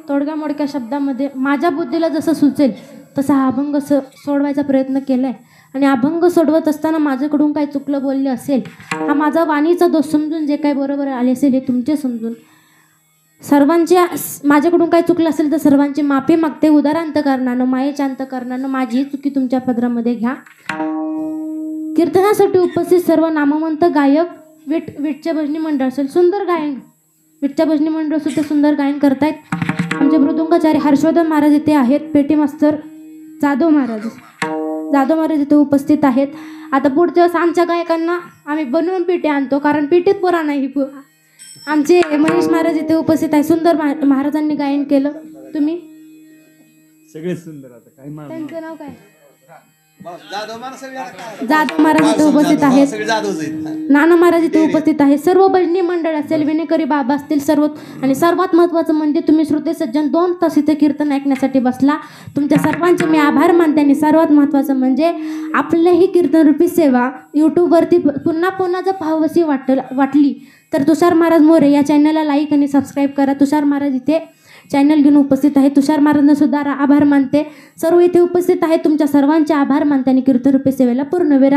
तोडक्या मोडक्या शब्दामध्ये माझ्या बुद्धीला जसं सुचेल तसा हा अभंग सोडवायचा प्रयत्न केला आहे. आणि अभंग सोडवत असताना माझ्याकडून काही चुकलं बोलले असेल, हा माझा वाणीचा दोष समजून जे काही बरोबर आले असेल हे तुमचे समजून, सर्वांच्या माझ्याकडून काही चुकलं असेल तर सर्वांची माफी मागते. उदारांतकरणानं मायेच्या अंतकरणानं माझी चुकी तुमच्या पदरामध्ये घ्या. कीर्तनासाठी उपस्थित सर्व नामवंत गायक, विठच्या भजनी मंडळ असेल, सुंदर गायन, विठच्या भजनी मंडळ सुद्धा सुंदर गायन करतायत. आमचे मृदुंगाचार्य हर्षवर्धन महाराज इथे आहेत. पेटी मास्तर जाधव महाराज इथे उपस्थित आहेत. आता पुढच्या वेळेस आमच्या गायकांना आम्ही बनवून पेटी आणतो, कारण पेटीत पुरा नाही. आमचे मनीष महाराज इथे उपस्थित आहे. सुंदर महाराजांनी गायन केलं. तुम्ही सगळे सुंदर. आता काय त्यांचं नाव काय? जाधव महाराज इथे उपस्थित आहेत. जाधव नाना महाराज इथे उपस्थित आहेत. सर्व भजनी मंडळ असेल, विनेकरी बाबा असतील सर्व. आणि सर्वात महत्त्वाचं म्हणजे तुम्ही श्रोते सज्जन 2 तास इथे कीर्तन ऐकण्यासाठी बसला. तुमच्या सर्वांचे मी आभार मानते. आणि सर्वात महत्त्वाचं म्हणजे आपल्याही कीर्तनरूपी सेवा यूट्यूबवरती पुन्हा जर पाहावीशी वाटली तर तुषार महाराज मोरे या चॅनलला लाईक आणि सबस्क्राईब करा. तुषार महाराज इथे चॅनल घेऊन उपस्थित आहे. तुषार महाराजांना सुद्धा आभार मानते. सर्व इथे उपस्थित आहे. तुमच्या सर्वांचे आभार मानते आणि कीर्तनरूपी सेवेला पूर्ण विराम.